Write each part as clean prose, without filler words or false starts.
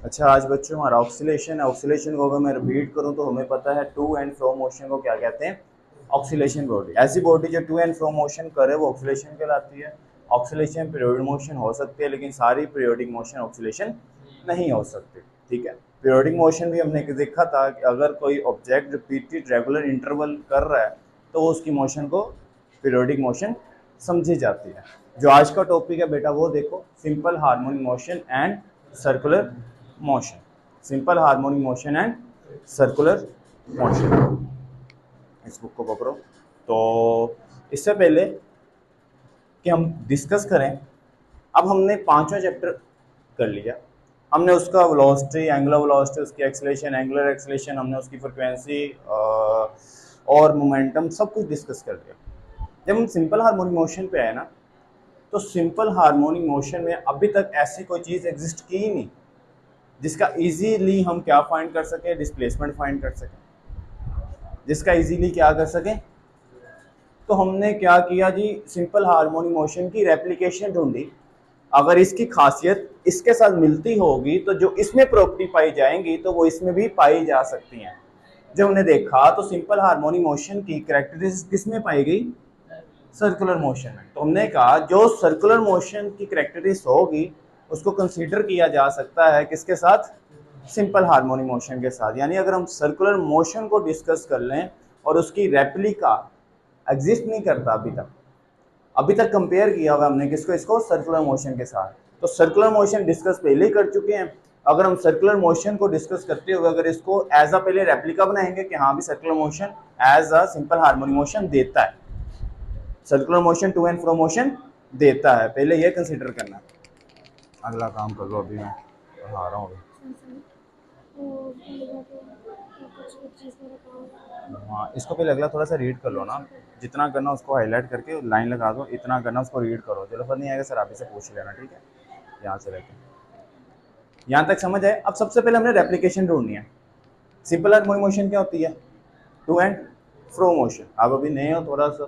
अच्छा, आज बच्चों हमारा ऑक्सीलेशन है। ऑक्सीलेशन को अगर मैं रिपीट करूं तो हमें पता है टू एंड फ्रो मोशन को क्या कहते हैं? Oscillation body. ऐसी बॉडी जो टू एंड फ्रो मोशन करे वो ऑक्सीलेशन कहलाती है। ऑक्सीलेशन पीरियोडिक मोशन हो सकती है, लेकिन सारी पीरियोडिक मोशन ऑक्सीलेशन नहीं हो सकती। ठीक है, पीरियोडिक मोशन भी हमने देखा था कि अगर कोई ऑब्जेक्ट रिपीटेड रेगुलर इंटरवल कर रहा है तो वो उसकी मोशन को पीरियोडिक मोशन समझी जाती है। जो आज का टॉपिक है बेटा वो देखो, simple harmonic motion and circular motion. Simple harmonic motion and circular motion. इस बुक को पकड़ो। तो इससे पहले कि हम डिस्कस करें, अब हमने पांचवा चैप्टर कर लिया। हमने उसका वेलोसिटी, एंगुलर वेलोसिटी, उसकी एक्सेलरेशन, एंगुलर एक्सेलरेशन, हमने उसकी फ्रिक्वेंसी और मोमेंटम सब कुछ डिस्कस कर लिया। जब हम सिंपल हार्मोनिक मोशन पे आए ना, तो सिंपल हार्मोनिक मोशन में अभी तक ऐसी कोई चीज़ एग्जिस्ट की ही नहीं जिसका इजीली हम क्या फाइंड कर सके, डिस्प्लेसमेंट फाइंड कर सके, जिसका इजीली क्या कर सके। तो हमने क्या किया जी, सिंपल हार्मोनिक मोशन की रेप्लिकेशन ढूंढी। अगर इसकी खासियत इसके साथ मिलती होगी तो जो इसमें प्रॉपर्टी पाई जाएंगी तो वो इसमें भी पाई जा सकती हैं। जब हमने देखा तो सिंपल हार्मोनिक मोशन की कैरेक्टरिस्टिक्स किस में पाई गई? सर्कुलर मोशन में। तो हमने कहा जो सर्कुलर मोशन की कैरेक्टरिस्टिक्स होगी उसको कंसीडर किया जा सकता है किसके साथ? सिंपल हार्मोनिक मोशन के साथ। यानी अगर हम सर्कुलर मोशन को डिस्कस कर लें और उसकी रेप्लिका एग्जिस्ट नहीं करता अभी तक कंपेयर किया हुआ हमने किसको? इसको सर्कुलर मोशन के साथ। तो सर्कुलर मोशन डिस्कस पहले ही कर चुके हैं। अगर हम सर्कुलर मोशन को डिस्कस करते हुए अगर इसको एज अ पहले रेप्लिका बनाएंगे कि हाँ भी circular motion as a simple harmonic motion देता है, circular motion to and fro motion देता है, पहले ये कंसीडर करना। अगला काम कर लो, अभी मैं पढ़ा रहा हूँ। हाँ, इसको पहले अगला थोड़ा सा रीड कर लो ना, जितना करना उसको हाईलाइट करके लाइन लगा दो, इतना करना उसको रीड करो। चलो फर्क नहीं आएगा, सर आप ही से पूछ लेना, ठीक है? यहाँ से लेके यहाँ तक समझ आए। अब सबसे पहले हमने रेप्लिकेशन ढूंढनी है। सिंपल हार्मोनिक मोशन क्या होती है? To and fro motion. आप अभी नए हो,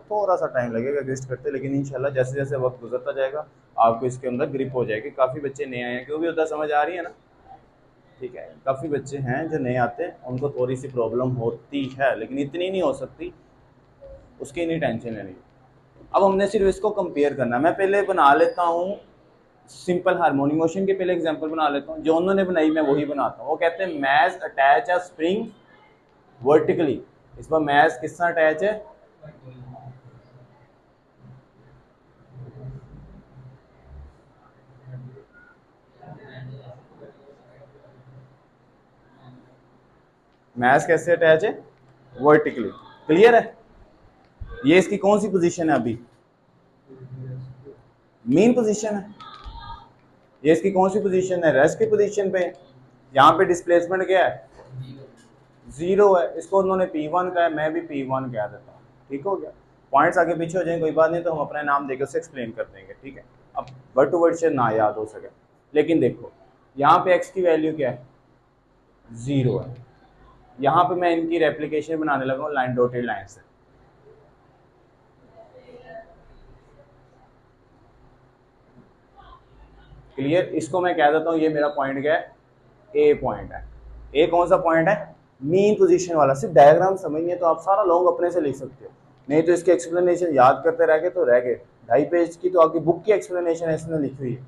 थोड़ा सा टाइम लगेगा एग्जिस्ट करते, लेकिन इंशाल्लाह जैसे जैसे वक्त गुजरता जाएगा आपको इसके अंदर ग्रिप हो जाएगी। काफ़ी बच्चे नए आए हैं, क्यों भी होता है, समझ आ रही है ना? ठीक है, काफ़ी बच्चे हैं जो नए आते हैं, उनको थोड़ी सी प्रॉब्लम होती है, लेकिन इतनी नहीं हो सकती, उसकी नहीं टेंशन लेनी। अब हमने सिर्फ इसको कंपेयर करना। मैं पहले बना लेता हूँ सिंपल हार्मोनिक मोशन के, पहले एग्जांपल बना लेता हूँ। जो उन्होंने बनाई मैं वही बनाता हूँ। वो कहते हैं mass attach a spring vertically. इस पर मैस किस तरह अटैच है? मैस कैसे अटैच है? वर्टिकली। क्लियर है? ये इसकी कौन सी पोजीशन है अभी? मेन पोजीशन है। ये इसकी कौन सी पोजीशन है? रेस्ट की पोजीशन पे। यहाँ पे डिस्प्लेसमेंट क्या है? जीरो है। इसको उन्होंने P1 कहा है, मैं भी P1 कह देता हूँ। ठीक हो गया? पॉइंट्स आगे पीछे हो जाएंगे कोई बात नहीं, तो हम अपना नाम देकर उसे एक्सप्लेन कर देंगे। ठीक है, अब वर्ड टू वर्ड से ना याद हो सके, लेकिन देखो यहाँ पे x की वैल्यू क्या है? जीरो है। यहाँ पे मैं इनकी रेप्लिकेशन बनाने लगा हूँ लाइन डॉटेड लाइन से। क्लियर? इसको मैं कह देता हूँ ये मेरा पॉइंट क्या है? ए पॉइंट है। ए कौन सा पॉइंट है? मीन पोजीशन वाला। सिर्फ डायग्राम समझिए तो आप सारा लॉन्ग अपने से लिख सकते हो, नहीं तो इसके एक्सप्लेनेशन याद करते रह गए तो रह गए। 2.5 पेज की तो आपकी बुक की एक्सप्लेनेशन इसने लिखी हुई है।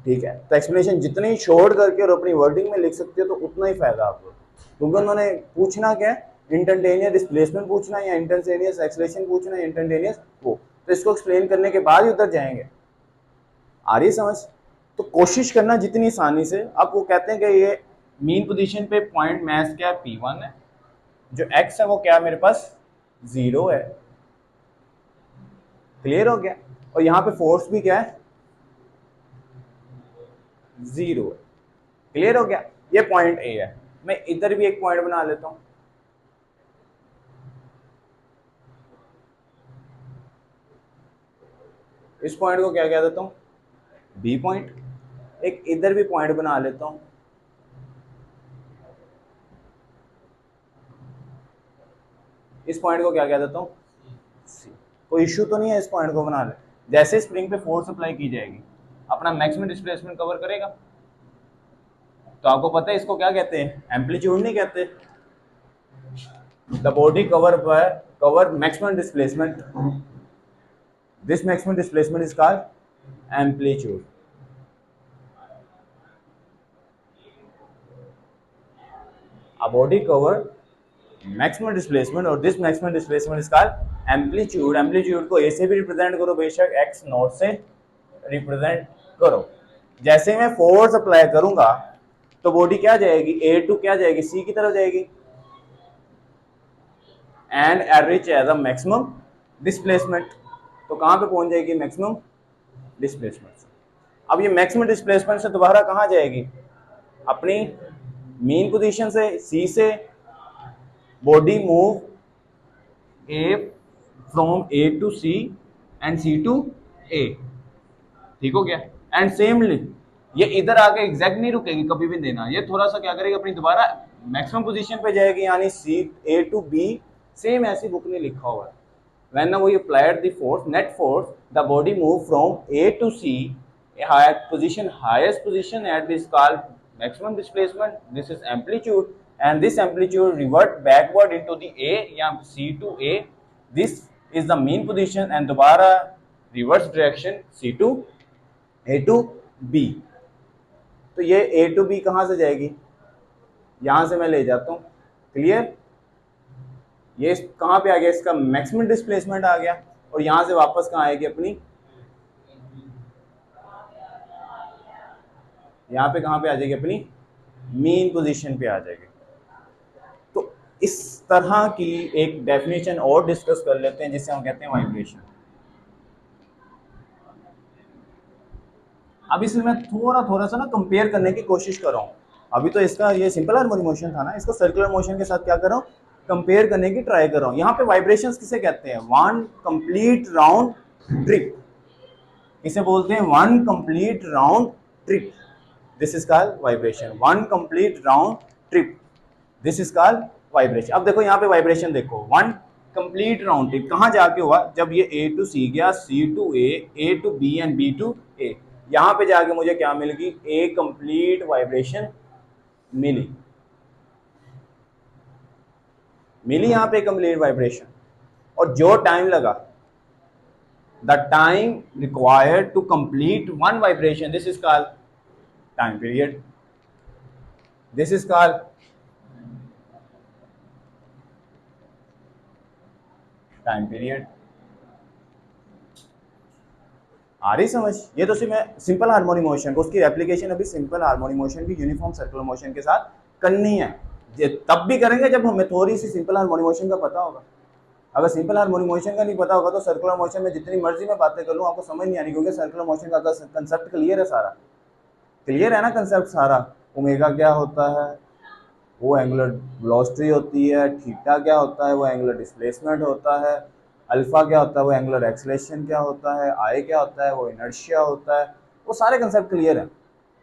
ठीक है, तो एक्सप्लेनेशन जितनी शॉर्ट करके और अपनी वर्डिंग में लिख सकते हो तो उतना ही फायदा आपको, क्योंकि उन्होंने पूछना क्या है? इंस्टैन्टेनियस डिस्प्लेसमेंट पूछना है या इंस्टैन्टेनियस एक्सेलरेशन पूछना है, इंस्टैन्टेनियस वो। तो इसको एक्सप्लेन करने के बाद ही उधर जाएंगे। आ रही समझ? तो कोशिश करना जितनी आसानी से। अब वो कहते हैं कि ये मीन पोजीशन पे पॉइंट मैस क्या? P1 है। जो x है वो क्या मेरे पास? जीरो है। क्लियर हो गया? और यहाँ पे फोर्स भी क्या है? जीरो है। क्लियर हो गया? ये पॉइंट ए है। मैं इधर भी एक पॉइंट बना लेता हूं। इस पॉइंट को क्या कह देता हूं? B point. एक इधर भी पॉइंट बना लेता हूं। इस पॉइंट को क्या कह देता हूं? सी। कोई इश्यू तो नहीं है इस पॉइंट को बना ले। जैसे स्प्रिंग पे फोर्स अप्लाई की जाएगी अपना मैक्सिमम डिस्प्लेसमेंट कवर करेगा। तो आपको पता है इसको क्या कहते हैं, एम्पलीट्यूड नहीं कहते। The body cover maximum displacement, this maximum displacement is called amplitude. A body cover maximum displacement और this maximum displacement is called amplitude। Amplitude को ए से भी रिप्रेजेंट करो बेशक, एक्स नॉट से रिप्रेजेंट करो। जैसे मैं फोर्स अप्लाई करूंगा तो बॉडी क्या जाएगी, ए टू क्या जाएगी, सी की तरफ जाएगी and reach as a maximum displacement. तो कहां पे पहुंच जाएगी, मैक्सिमम डिस्प्लेसमेंट। अब ये मैक्सिमम डिस्प्लेसमेंट से दोबारा कहां जाएगी, अपनी मेन पोजीशन से, सी से body move A from A to C and C to A, ठीक हो गया। एंड सेमली ये इधर आके एग्जैक्ट नहीं रुकेगी कभी भी देना, ये थोड़ा सा क्या करेगी, अपनी दोबारा मैक्सिमम पोजीशन पे जाएगी, यानी सी ए टू बी। सेम ऐसी बुक में लिखा हुआ है, when we applied the force, net force, the body moved from A to C, a higher position, highest position at this called maximum displacement. This is amplitude, and this amplitude revert backward into the A या C to A. This is the mean position, and दोबारा reverse direction C to A to B. तो ये A to B कहाँ से जाएगी, यहाँ से मैं ले जाता हूँ, क्लियर। ये कहाँ पे आ गया, इसका मैक्सिमम डिस्प्लेसमेंट आ गया, और यहां से वापस कहाँ आएगी अपनी, यहाँ पे कहाँ पे आ जाएगी, अपनी मेन पोजीशन पे आ जाएगी। तो इस तरह की एक डेफिनेशन और डिस्कस कर लेते हैं जिसे हम कहते हैं वाइब्रेशन। अब इसमें मैं थोड़ा सा ना कंपेयर करने की कोशिश कर रहा हूँ। अभी तो इसका ये सिंपल हार्मोनिक मोशन था ना, इसको सर्कुलर मोशन के साथ क्या कर रहा हूँ, कंपेयर करने की ट्राई कर रहा हूँ। यहाँ पे वाइब्रेशंस किसे कहते हैं, वन कंप्लीट राउंड ट्रिप, इसे बोलते हैं one complete round trip. This is called vibration, one complete round trip, this is called vibration. अब देखो यहाँ पे वाइब्रेशन देखो, वन कंप्लीट राउंड ट्रिप कहाँ जाके हुआ, जब ये ए टू सी गया, C to A to B and B to A, यहाँ पे जाके मुझे क्या मिलेगी, ए कंप्लीट वाइब्रेशन मिली, यहाँ पे कंप्लीट वाइब्रेशन। और जो टाइम लगा, the time required to complete one vibration, this is called time period, this is called time period। आ रही समझ, ये तो सिर्फ मैं सिंपल हार्मोनिक मोशन को, उसकी एप्लीकेशन अभी सिंपल हार्मोनिक मोशन की यूनिफॉर्म सर्कुलर मोशन के साथ करनी है, तब भी करेंगे जब हमें थोड़ी सी सिंपल हार्मोनिक मोशन का पता होगा। अगर सिंपल हार्मोनिक मोशन का नहीं पता होगा तो सर्कुलर मोशन में जितनी मर्जी मैं बातें कर लूँ आपको समझ नहीं आनी, क्योंकि सर्कुलर मोशन का कंसेप्ट क्लियर है, सारा क्लियर है ना कंसेप्ट सारा। ओमेगा क्या होता है, वो एंगुलर वेलोसिटी होती है, थीटा क्या होता है, वो एंगुलर डिस्प्लेसमेंट होता है, अल्फा क्या होता है, वो एंगुलर एक्सेलरेशन क्या होता है, आई क्या होता है, वो इनर्शिया होता है, वो सारे कंसेप्ट क्लियर है।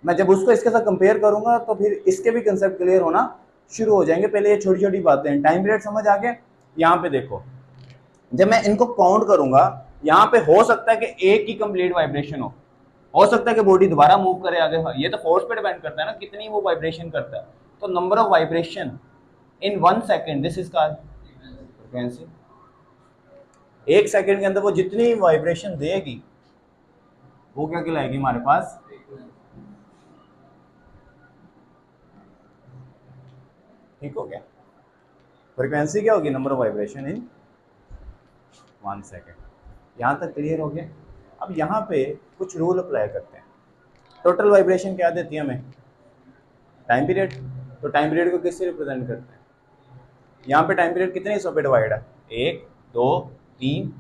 मैं जब उसको इसके साथ कंपेयर करूंगा तो फिर इसके भी कंसेप्ट क्लियर होना शुरू हो जाएंगे। पहले ये छोटी छोटी बातें, टाइम पीरियड समझ आ गया। यहाँ पे देखो, जब मैं इनको काउंट करूंगा, यहाँ पे हो सकता है कि एक ही कंप्लीट वाइब्रेशन हो सकता है कि बॉडी दोबारा मूव करे आगे, ये तो फोर्स पे डिपेंड करता है ना कितनी वो वाइब्रेशन करता है। तो number of vibration in 1 second, this is called frequency. एक सेकेंड के अंदर वो जितनी वाइब्रेशन देगी वो क्या कहलाएगी हमारे पास, ठीक हो गया। फ्रीक्वेंसी क्या होगी, number of vibration in 1 second. यहाँ तक क्लियर हो गया। अब यहाँ पे कुछ रूल अप्लाई करते हैं। टोटल वाइब्रेशन क्या देती है हमें, टाइम पीरियड। तो टाइम पीरियड को किससे रिप्रेजेंट करते हैं, यहाँ पे टाइम पीरियड कितने हिस्सों पे डिवाइड है, 1 2 3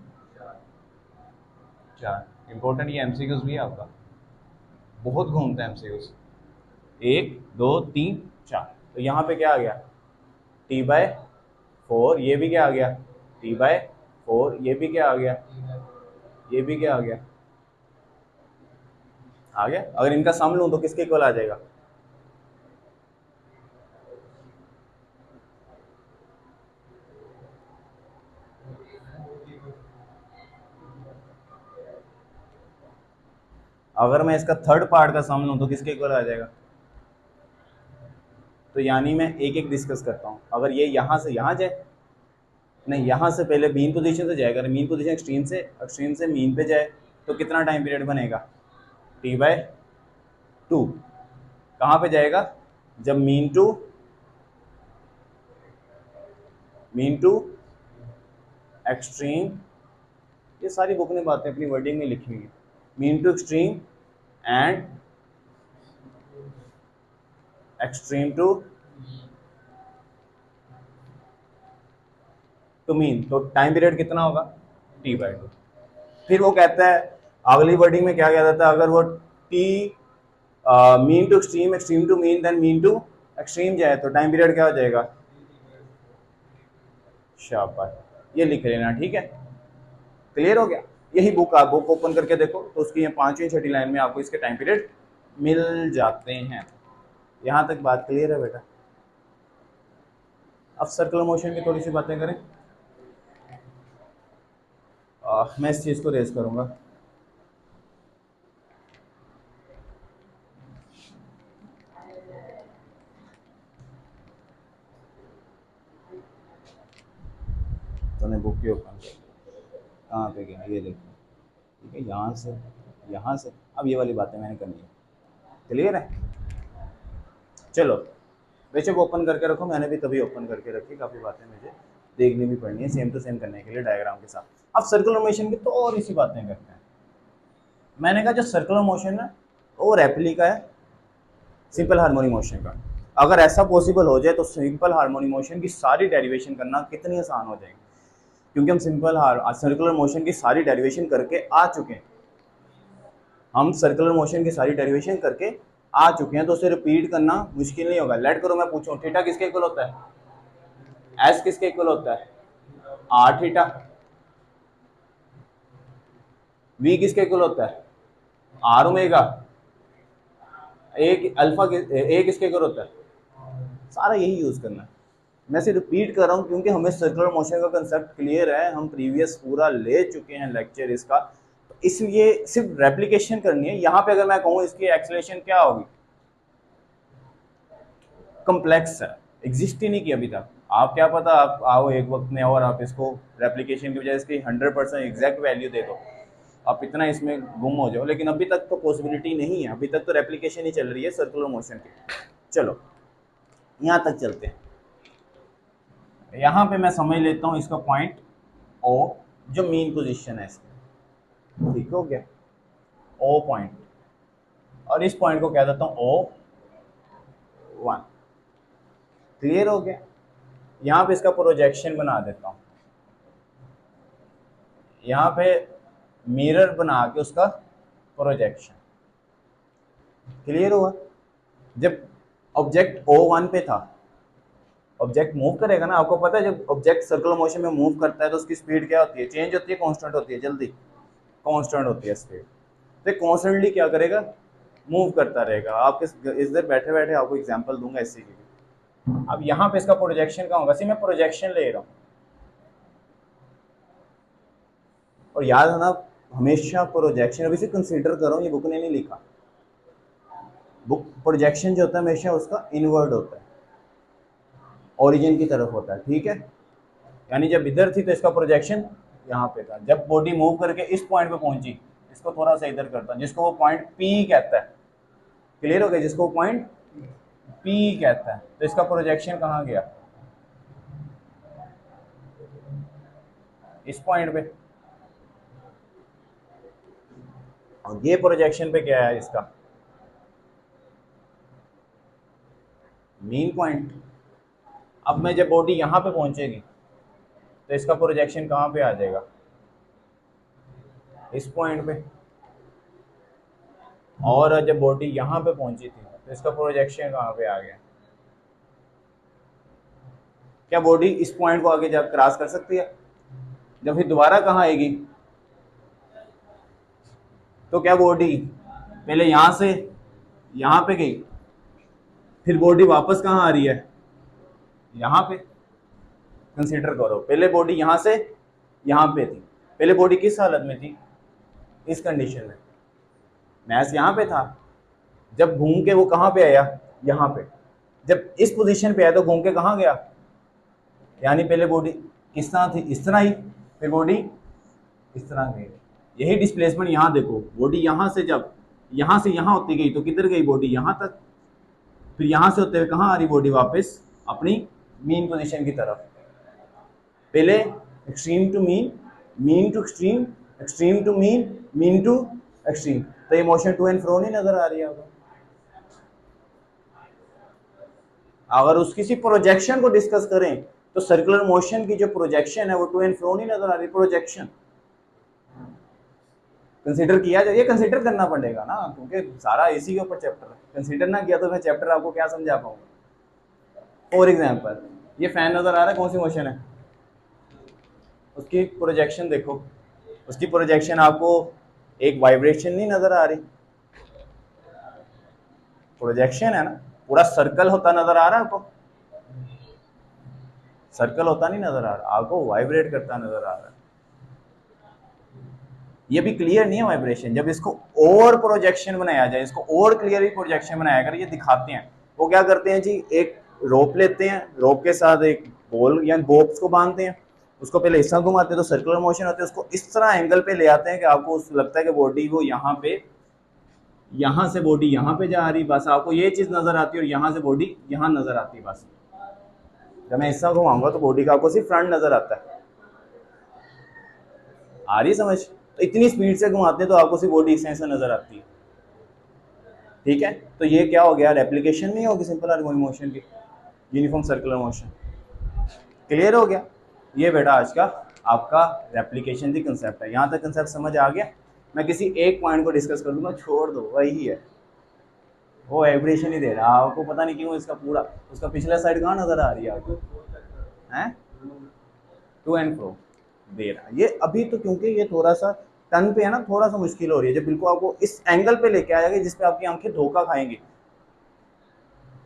4। इंपॉर्टेंट ये एमसीक्यूज भी है आपका, बहुत घूमता है एमसीक्यूज। 1 2 3 4, तो यहाँ पे क्या आ गया, T/4, ये भी क्या आ गया, T/4, ये भी क्या आ गया, ये भी क्या आ गया, आ गया। अगर इनका सम लूँ तो किसके इक्वल आ जाएगा, अगर मैं इसका थर्ड पार्ट का सम लूँ तो किसके इक्वल आ जाएगा? तो यानी मैं एक एक डिस्कस करता हूँ। अगर ये यहाँ से यहाँ जाए, नहीं यहाँ से पहले मीन पोजीशन से जाएगा, मीन पोजीशन एक्सट्रीम से मीन पे जाए तो कितना टाइम पीरियड बनेगा? t/2। कहाँ पे जाएगा? जब मीन टू एक्सट्रीम, ये सारी बुक ने बातें अपनी वर्डिंग में लिखी हुई है, mean to extreme and extreme to mean, तो टाइम पीरियड कितना होगा? t/2। फिर वो कहता है, अगली वर्डिंग में क्या कहता था, अगर वो t mean to extreme, extreme to mean, then mean to extreme जाए तो टाइम पीरियड क्या हो जाएगा? शाबाश, ये लिख लेना, ठीक है? क्लियर हो गया? यही बुक आप बुक ओपन करके देखो तो उसकी ये 5वीं 6ठी लाइन में आपको इसके टाइम पीरियड मिल जाते हैं। यहाँ तक बात क्लियर है बेटा? अब सर्कुलर मोशन की थोड़ी सी बातें करें। मैं इस चीज़ को रेज करूँगा। तो ने बुक की ओपन कहाँ पे गया, ये देखो, ठीक है? यहाँ से अब ये वाली बातें मैंने करनी है। क्लियर है? चलो, बेशक ओपन करके रखो, मैंने भी तभी ओपन करके रखी, काफ़ी बातें मुझे देखनी भी पड़नी है सेम टू सेम करने के लिए डायग्राम के साथ। अब सर्कुलर मोशन की तो और इसी बातें करते हैं। मैंने कहा जो सर्कुलर मोशन है वो रेप्लिका है सिंपल हार्मोनिक मोशन का। अगर ऐसा पॉसिबल हो जाए तो सिंपल हार्मोनिक मोशन की सारी डेरिवेशन करना कितनी आसान हो जाएगी, क्योंकि हम सर्कुलर मोशन की सारी डेरिवेशन करके आ चुके हैं। हम सर्कुलर मोशन की सारी डेरिवेशन करके आ चुके हैं, तो उसे रिपीट करना मुश्किल नहीं होगा। लेट करो मैं पूछूं, थीटा किसके इक्वल होता है? एस किसके इक्वल होता है? R theta. वी किसके इक्वल होता है? R omega. एक अल्फा ए किसके इक्वल होता है? सारा यही यूज करना है। मैं सिर्फ रिपीट कर रहा हूँ क्योंकि हमें सर्कुलर मोशन का कंसेप्ट क्लियर है, हम प्रीवियस पूरा ले चुके हैं लेक्चर इसका, तो इसलिए सिर्फ रेप्लिकेशन करनी है। यहाँ पे अगर मैं कहूँ इसकी एक्सेलरेशन क्या होगी, कॉम्प्लेक्स है, एग्जिस्ट ही नहीं की अभी तक। आप क्या पता आप आओ एक वक्त में और आप इसको रेप्लिकेशन की वजह इसकी 100% एग्जैक्ट वैल्यू दे दो, आप इतना इसमें गुम हो जाओ, लेकिन अभी तक तो पॉसिबिलिटी नहीं है, अभी तक तो रेप्लिकेशन ही चल रही है सर्कुलर मोशन की। चलो यहाँ तक चलते हैं। यहाँ पे मैं समझ लेता हूँ इसका पॉइंट ओ, जो मेन पोजीशन है इसकी, ठीक हो गया? ओ पॉइंट, और इस पॉइंट को कह देता हूँ O1। क्लियर हो गया? यहाँ पे इसका प्रोजेक्शन बना देता हूँ, यहाँ पे मिरर बना के उसका प्रोजेक्शन। क्लियर हुआ? जब ऑब्जेक्ट O1 पे था, ऑब्जेक्ट मूव करेगा ना, आपको पता है जब ऑब्जेक्ट सर्कुलर मोशन में मूव करता है तो उसकी स्पीड क्या होती है? चेंज होती है, कांस्टेंट होती है? जल्दी, कांस्टेंट होती है स्पीड। तो कांस्टेंटली क्या करेगा? मूव करता रहेगा। आप इधर बैठे बैठे आपको एग्जांपल दूंगा इसी के लिए। अब यहाँ पे इसका प्रोजेक्शन क्या होगा? मैं प्रोजेक्शन ले रहा हूँ, और याद है ना हमेशा प्रोजेक्शन, अभी से कंसीडर करो, ये बुक ने नहीं लिखा, बुक प्रोजेक्शन जो होता है हमेशा उसका इनवर्ड होता है, ओरिजिन की तरफ होता है, ठीक है? यानी जब इधर थी तो इसका प्रोजेक्शन यहाँ पे था, जब बॉडी मूव करके इस पॉइंट पे पहुंची, इसको थोड़ा सा इधर करता हूँ, जिसको वो पॉइंट पी कहता है। क्लियर हो गया? जिसको पॉइंट पी कहता है, तो इसका प्रोजेक्शन कहाँ गया? इस पॉइंट पे। और ये प्रोजेक्शन पे क्या है इसका? Main point. अब मैं जब बॉडी यहाँ पे पहुंचेगी तो इसका प्रोजेक्शन कहाँ पे आ जाएगा? इस पॉइंट पे। और जब बॉडी यहाँ पे पहुंची थी तो इसका प्रोजेक्शन कहाँ पे आ गया? क्या बॉडी इस पॉइंट को आगे जब क्रॉस कर सकती है? जब फिर दोबारा कहाँ आएगी? तो क्या बॉडी पहले यहाँ से यहाँ पे गई, फिर बॉडी वापस कहाँ आ रही है? यहाँ पे। कंसीडर करो, पहले बॉडी यहाँ से यहाँ पे थी, पहले बॉडी किस हालत में थी? इस कंडीशन में। मैस यहाँ पे था, जब घूम के वो कहाँ पे आया, यहाँ पे, जब इस पोजीशन पे आया तो घूम के कहाँ गया, यानी पहले बॉडी किस तरह थी, इस तरह ही, फिर बॉडी इस तरह गई। यही डिस्प्लेसमेंट यहाँ देखो, बॉडी यहाँ से जब यहाँ से यहाँ होती गई तो किधर गई बॉडी, यहाँ तक, फिर यहाँ से होते हुए कहाँ आ रही बॉडी, वापस अपनी मीन पोजीशन की तरफ। पहले extreme to mean, mean to extreme, extreme to mean, mean to extreme, तो ये मोशन टू एंड फ्रो नहीं नजर आ रही है आपको। अगर उस किसी प्रोजेक्शन को डिस्कस करें तो सर्कुलर मोशन की जो प्रोजेक्शन है वो टू एंड फ्रो नहीं नजर आ रही, प्रोजेक्शन कंसीडर किया जाए, ये कंसीडर करना पड़ेगा ना, क्योंकि सारा इसी के ऊपर चैप्टर है, कंसीडर ना किया तो मैं चैप्टर आपको क्या समझा पाऊंगा। फॉर एग्जांपल ये फैन नजर आ रहा है, कौन सी मोशन है, उसकी प्रोजेक्शन देखो, उसकी प्रोजेक्शन आपको एक वाइब्रेशन नहीं नजर आ रही, प्रोजेक्शन है ना, पूरा सर्कल होता नजर आ रहा है आपको, सर्कल होता नहीं नजर आ रहा आपको, वाइब्रेट करता नजर आ रहा है। ये भी क्लियर नहीं है वाइब्रेशन, जब इसको और प्रोजेक्शन बनाया जाए, इसको और क्लियरली प्रोजेक्शन बनाया कर, ये दिखाते हैं। वो क्या करते हैं जी, एक रोप लेते हैं, रोप के साथ एक बॉल या बॉक्स को बांधते हैं, उसको पहले इस तरह घुमाते हैं तो सर्कुलर मोशन होते हैं, उसको इस तरह एंगल पे ले आते हैं कि आपको लगता है कि बॉडी वो यहाँ पे, यहाँ से बॉडी यहाँ पे जा रही, बस आपको ये चीज नजर आती है, और यहाँ से बॉडी यहाँ नजर आती है बस। जब मैं इस तरह घुमाऊंगा तो बॉडी का आपको सिर्फ फ्रंट नजर आता है, आ रही समझ, तो इतनी स्पीड से घुमाते हैं तो आपको सिर्फ बॉडी एक्सटेंशन नजर आती है, ठीक है। तो ये क्या हो गया, रेप्लिकेशन नहीं होगी सिंपल हार्मोनिक मोशन की, यूनिफॉर्म सर्कुलर मोशन, क्लियर हो गया। ये बेटा आज का आपका रेप्लिकेशन की कंसेप्ट है, यहाँ तक कंसेप्ट समझ आ गया। मैं किसी एक पॉइंट को डिस्कस कर दूंगा, छोड़ दो वही है, वो वाइब्रेशन ही दे रहा है आपको, पता नहीं क्यों इसका पूरा, उसका पिछला साइड कहाँ नजर आ रही है आपको, हैं टू एंड फ्रो दे रहा है ये अभी तो, क्योंकि ये थोड़ा सा टन पे है ना, थोड़ा सा मुश्किल हो रही है, जब बिल्कुल आपको इस एंगल पे लेके आएगा जिसपे आपकी आंखें धोखा खाएंगी,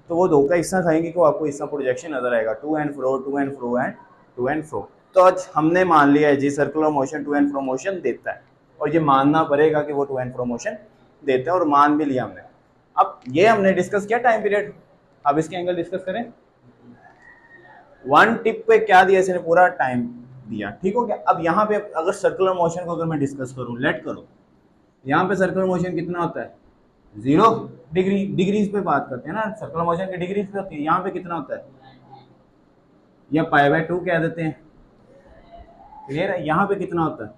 तो वो धोखा इस तरह खाएंगे कि आपको इस तरह प्रोजेक्शन नजर आएगा, to and fro, to and fro and to and fro. तो आज हमने मान लिया है जी circular motion to and fro motion देता है, और ये मानना पड़ेगा कि वो टू एंड फ्रो मोशन देता है, और मान भी लिया हमने। अब ये हमने डिस्कस किया टाइम पीरियड, अब इसके एंगल डिस्कस करें। वन टिप पे क्या दिया इसने, पूरा टाइम दिया, ठीक हो गया। अब यहाँ पे अगर सर्कुलर मोशन को अगर मैं डिस्कस करूँ, लेट करो, यहाँ पे सर्कुलर मोशन कितना होता है, 0 डिग्री, डिग्रीज पे बात करते हैं ना, सर्कुलर मोशन की डिग्रीज पे होती है, यहाँ पे कितना होता है, या π/2 कह देते हैं, क्लियर है। यहाँ पे कितना होता है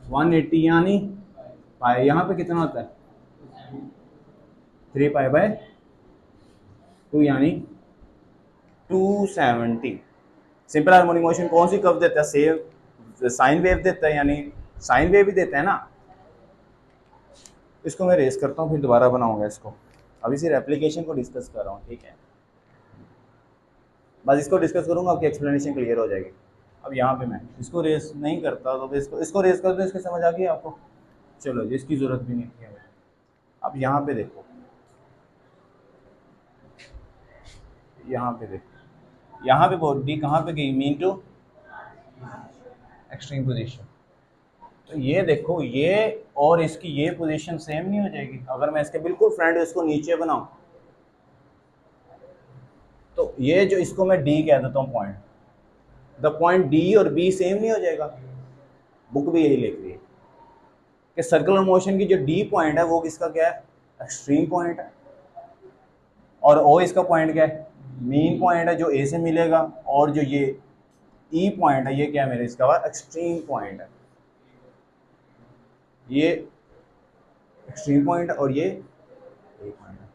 180, यानी पाई, यहाँ पे कितना होता है 3π/2 यानी 270। सिंपल हार्मोनिक मोशन कौन सी कब देता है, सेव साइन वेव देता है, यानी साइन वेव ही देता है ना। इसको मैं रेस करता हूँ, फिर दोबारा बनाऊंगा इसको, अभी सिर्फ एप्लीकेशन को डिस्कस कर रहा हूँ, ठीक है। बस इसको डिस्कस करूंगा, आपकी एक्सप्लेनेशन क्लियर हो जाएगी। अब यहाँ पे मैं इसको रेस नहीं करता, तो इसको रेस कर दो, इसकी समझ आ गई आपको, चलो इसकी जरूरत भी नहीं है। अब यहाँ पे देखो, यहाँ पे देखो, यहाँ पे बॉडी कहाँ पे गई, मीन टू एक्सट्रीम पोजीशन। तो ये देखो, ये और इसकी ये पोजीशन सेम नहीं हो जाएगी, अगर मैं इसके बिल्कुल फ्रंट इसको नीचे बनाऊं, तो ये जो इसको मैं डी कह देता हूँ पॉइंट, द पॉइंट डी और बी सेम नहीं हो जाएगा। बुक भी यही लिख रही है कि सर्कुलर मोशन की जो डी पॉइंट है वो किसका क्या है, एक्सट्रीम पॉइंट है, और ओ इसका पॉइंट क्या है, मीन पॉइंट है जो ए से मिलेगा, और जो ये ई पॉइंट है ये क्या है मेरे, इसका एक्सट्रीम पॉइंट है, ये एक्सट्रीम पॉइंट है, और ये ए पॉइंट है।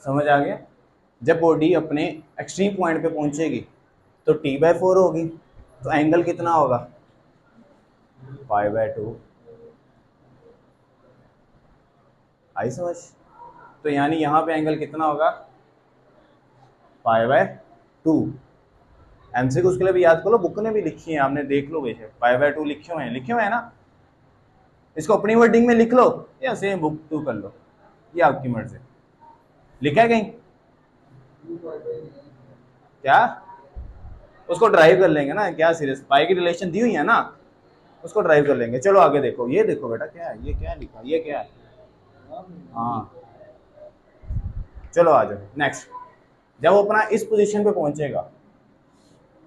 समझ आ गया। जब बॉडी अपने एक्सट्रीम पॉइंट पे पहुंचेगी तो t/4 होगी, तो एंगल कितना होगा π/2, आई समझ। तो यानी यहाँ पे एंगल कितना होगा π/2। एमसीक्यू उसके लिए भी याद करो, बुक ने भी लिखी है, आपने देख लो वैसे π/2 लिखे हुए हैं ना, इसको अपनी वर्डिंग में लिख लो या सेम बुक टू कर लो, ये आपकी मर्जी। लिखा है कहीं क्या, उसको ड्राइव कर लेंगे ना, क्या सीरियस, पाई की रिलेशन दी हुई है ना, उसको ड्राइव कर लेंगे। चलो आगे देखो, ये देखो बेटा क्या है, ये क्या लिखा, ये क्या है, हाँ चलो आ जाओ नेक्स्ट। जब वो अपना इस पोजीशन पे पहुंचेगा,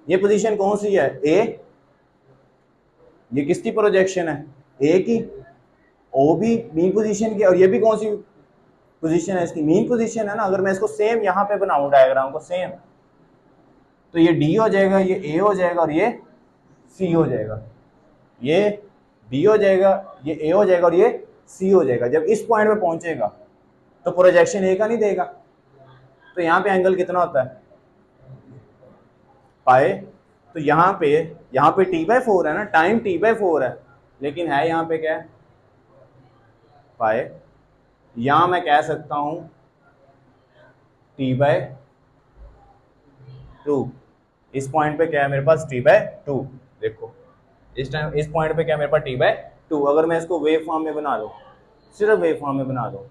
ये पोजीशन कौन सी है, ए, ये किसकी प्रोजेक्शन है, ए की, ओ भी मीन पोजीशन की, और ये भी कौन सी पोजीशन है, इसकी मीन पोजीशन है ना। अगर मैं इसको सेम यहाँ पे बनाऊं डायग्राम को सेम, तो ये डी हो जाएगा, ये ए हो जाएगा, और ये सी हो जाएगा, ये बी हो जाएगा, ये ए हो जाएगा, और ये सी हो जाएगा। जब इस पॉइंट पे पहुंचेगा तो प्रोजेक्शन ए का नहीं देगा, तो यहाँ पे एंगल कितना होता है, पाए। तो यहाँ पे t/4 है ना, टाइम t/4 है, लेकिन है यहाँ पे क्या है, पाए। यहाँ मैं कह सकता हूँ t/2। इस पॉइंट पे क्या है मेरे पास, t/2। देखो इस टाइम इस पॉइंट पे क्या है मेरे पास, t/2। अगर मैं इसको वेव फॉर्म में बना लूँ, सिर्फ वेव फॉर्म में बना दो,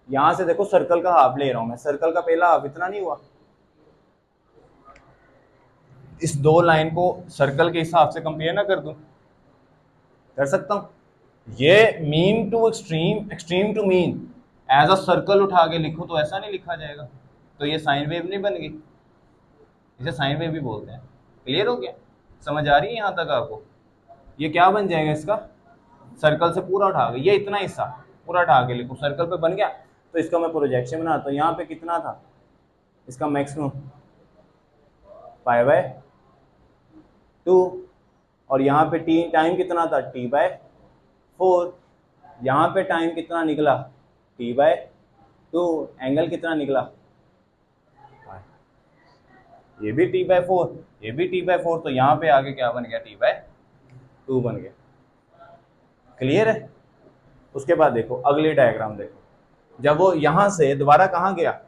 यहाँ से देखो सर्कल का हाफ ले रहा हूँ मैं, सर्कल का पहला हाफ इतना नहीं हुआ, इस दो लाइन को सर्कल के हिसाब से कंपेयर ना कर दूं, कर सकता हूं। ये mean to extreme, extreme to mean as a circle उठा के लिखो तो ऐसा नहीं लिखा जाएगा, तो ये साइन वेव नहीं बन गई, इसे साइन वेव भी बोलते हैं। क्लियर हो गया, समझ आ रही है यहाँ तक आपको। ये क्या बन जाएगा इसका, सर्कल से पूरा उठा के, ये इतना हिस्सा पूरा उठा के लिखो, सर्कल पे बन गया। तो इसका मैं प्रोजेक्शन बनाता हूँ, यहाँ पे कितना था इसका मैक्सिमम, π/2, और यहाँ पे टी टाइम कितना था, t/4। यहाँ पे टाइम कितना निकला, t/2। एंगल कितना निकला, ये भी t/4, ये भी t/4, तो यहाँ पे आगे क्या बन गया, t/2 बन गया। क्लियर है। उसके बाद देखो अगली डायग्राम देखो, जब वो यहाँ से दोबारा कहाँ गया,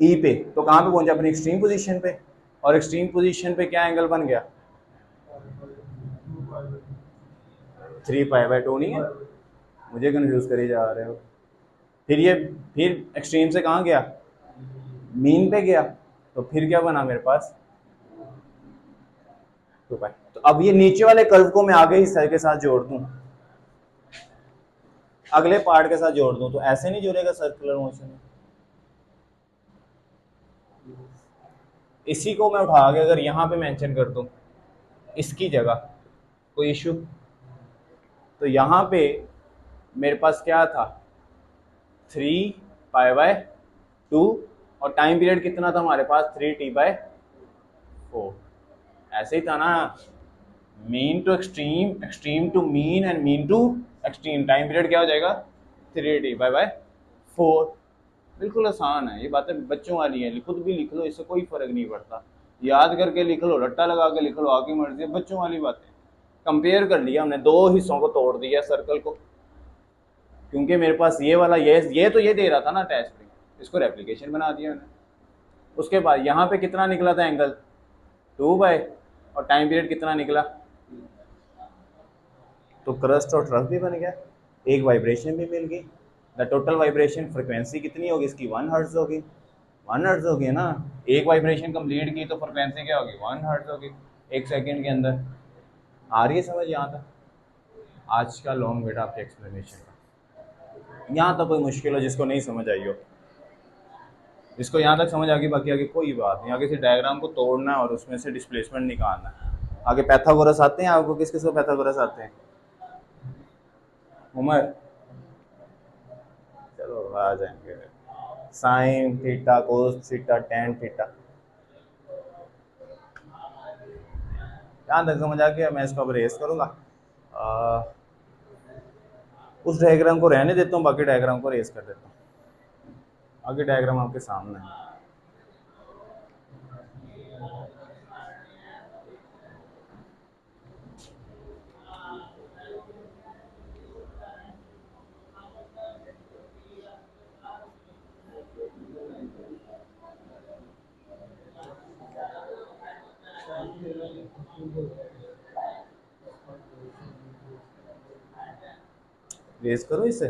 ई पे, तो कहाँ पे पहुंचा, अपनी एक्सट्रीम पोजीशन पे, और एक्सट्रीम पोजीशन पे क्या एंगल बन गया, 3π/2 नहीं है, मुझे कंफ्यूज करी जा रहे हो। फिर एक्सट्रीम से कहाँ गया, मीन पे गया, तो फिर क्या बना मेरे पास, 2π। तो अब ये नीचे वाले कर्व को मैं आगे हिस्से के साथ जोड़ दूं, अगले पार्ट के साथ जोड़ दूं, तो ऐसे नहीं जुड़ेगा सर्कुलर मोशन में। इसी को मैं उठा के अगर यहाँ पे मेंशन कर दूं इसकी जगह, कोई इशू। तो यहाँ पे मेरे पास क्या था, 3π/2, और टाइम पीरियड कितना था हमारे पास, 3t/4। ऐसे ही था ना, mean to extreme, extreme to mean, and mean to extreme, time period क्या हो जाएगा, 3t/4। बिल्कुल आसान है, ये बातें बच्चों वाली हैं, खुद भी लिख लो, इससे कोई फर्क नहीं पड़ता, याद करके लिख लो, रट्टा लगा के लिख लो, आगे मर्जी है, बच्चों वाली बातें। कंपेयर कर लिया हमने, दो हिस्सों को तोड़ दिया सर्कल को, क्योंकि मेरे पास ये वाला ये तो ये दे रहा था ना अटैच स्प्रिंग, इसको रेप्लिकेशन बना दिया मैंने। उसके बाद यहाँ पे कितना निकला था एंगल, 2/, और टाइम पीरियड कितना निकला, तो क्रस्ट और ट्रफ भी बन गया, एक वाइब्रेशन भी मिल गई। द टोटल वाइब्रेशन फ्रिक्वेंसी कितनी होगी इसकी, 1 हर्ट्ज होगी, 1 हर्ट्ज होगी ना। एक वाइब्रेशन कंप्लीट की तो फ्रिक्वेंसी क्या होगी, 1 हर्ट्ज होगी, 1 सेकेंड के अंदर। आ रही है समझ यहाँ तक, आज का लॉन्ग बेटा आपके एक्सप्लेनेशन का। यहाँ तक कोई मुश्किल हो जिसको नहीं समझ आई हो, जिसको यहाँ तक समझ आ गई, बाकी आगे कोई बात नहीं, आगे से डायग्राम को तोड़ना है और उसमें से डिस्प्लेसमेंट निकालना है। आगे पैथागोरस आते हैं आपको, किस किस को पैथागोरस आते हैं, उमर, चलो आ जाएंगे, sine theta, cos theta, tan theta, यहाँ तक समझ आ गया। मैं इसको अब रेस करूँगा, उस डायग्राम को रहने देता हूँ, बाकी डायग्राम को रेस कर देता हूँ। आगे डायग्राम आपके सामने है। रेस करो इससे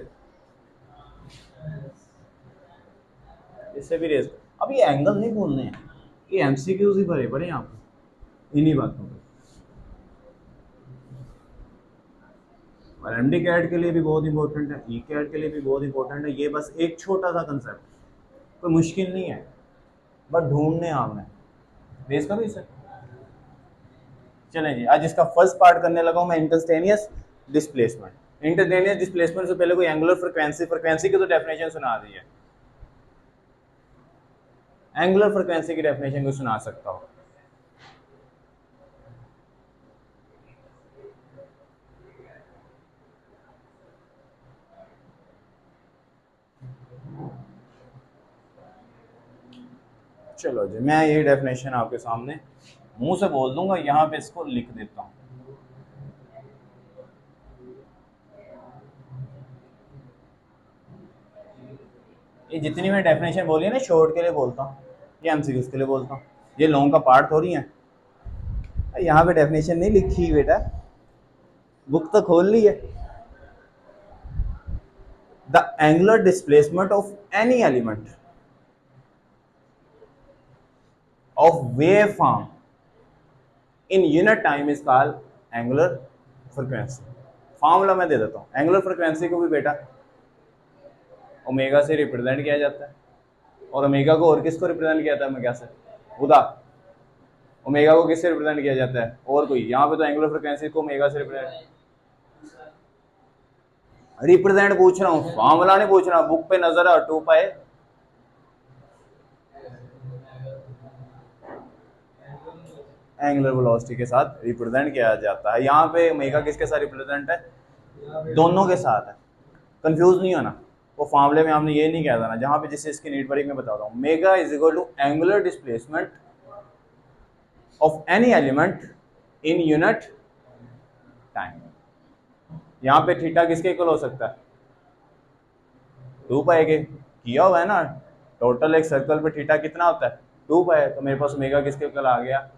भी रेस। अब ये एंगल नहीं बोलने हैं, ये एमसीक्यूज ही भरे पड़े यहाँ पर इन्हीं बातों पर। और एम डी कैट के लिए भी बहुत इंपॉर्टेंट है, ई कैट के लिए भी बहुत इंपॉर्टेंट है। ये बस एक छोटा सा कंसेप्ट, कोई मुश्किल नहीं है, बस ढूंढने हमने बेस करो इसे। चलें जी, आज इसका फर्स्ट पार्ट करने लगा हूँ मैं, इंस्टेंटेनियस डिस्प्लेसमेंट। इंस्टेंटेनियस डिस्प्लेसमेंट से पहले कोई एंगुलर फ्रीक्वेंसी, फ्रीक्वेंसी की तो डेफिनेशन सुना दी है, एंगुलर फ्रीक्वेंसी की डेफिनेशन को सुना सकता हूँ। चलो जी, मैं ये डेफिनेशन आपके सामने मुंह से बोल दूंगा, यहाँ पे इसको लिख देता हूँ। ये जितनी मैं डेफिनेशन बोली है ना, शॉर्ट के लिए बोलता हूँ, ये एमसीक्यूज के लिए बोलता हूँ, ये लॉन्ग का पार्ट थोड़ी है। यहाँ पे डेफिनेशन नहीं लिखी बेटा, बुक तो खोल ली है। The angular displacement of any element of waveform in unit time is called angular frequency। Formula मैं दे देता हूँ, एंगुलर फ्रीक्वेंसी को भी बेटा ओमेगा से रिप्रेजेंट किया जाता है, और ओमेगा को और किसको रिप्रेजेंट किया जाता है ओमेगा से, खुदा ओमेगा को किससे रिप्रेजेंट किया जाता है और कोई, यहाँ पे तो एंगुलर फ्रीक्वेंसी को ओमेगा से रिप्रेजेंट पूछ रहा हूँ, फॉर्मूला नहीं पूछ रहा। बुक पे नजर है 2 पाए एंगुलर वेलोसिटी के साथ रिप्रेजेंट किया जाता है। यहाँ पे ओमेगा किसके साथ रिप्रेजेंट है, दोनों के साथ है, कंफ्यूज नहीं होना। वो फॉर्मूले में हमने ये नहीं कहा था ना, जहाँ पे जिससे इसकी नीड पड़ी मैं बताता हूँ। Omega is equal to angular displacement of any element in unit time. यहाँ पे थीटा किसके इक्वल हो सकता है, 2 पाई के, किया हुआ है ना, टोटल एक सर्कल पे थीटा कितना होता है 2 पाई, तो मेरे पास ओमेगा किसके इक्वल आ गया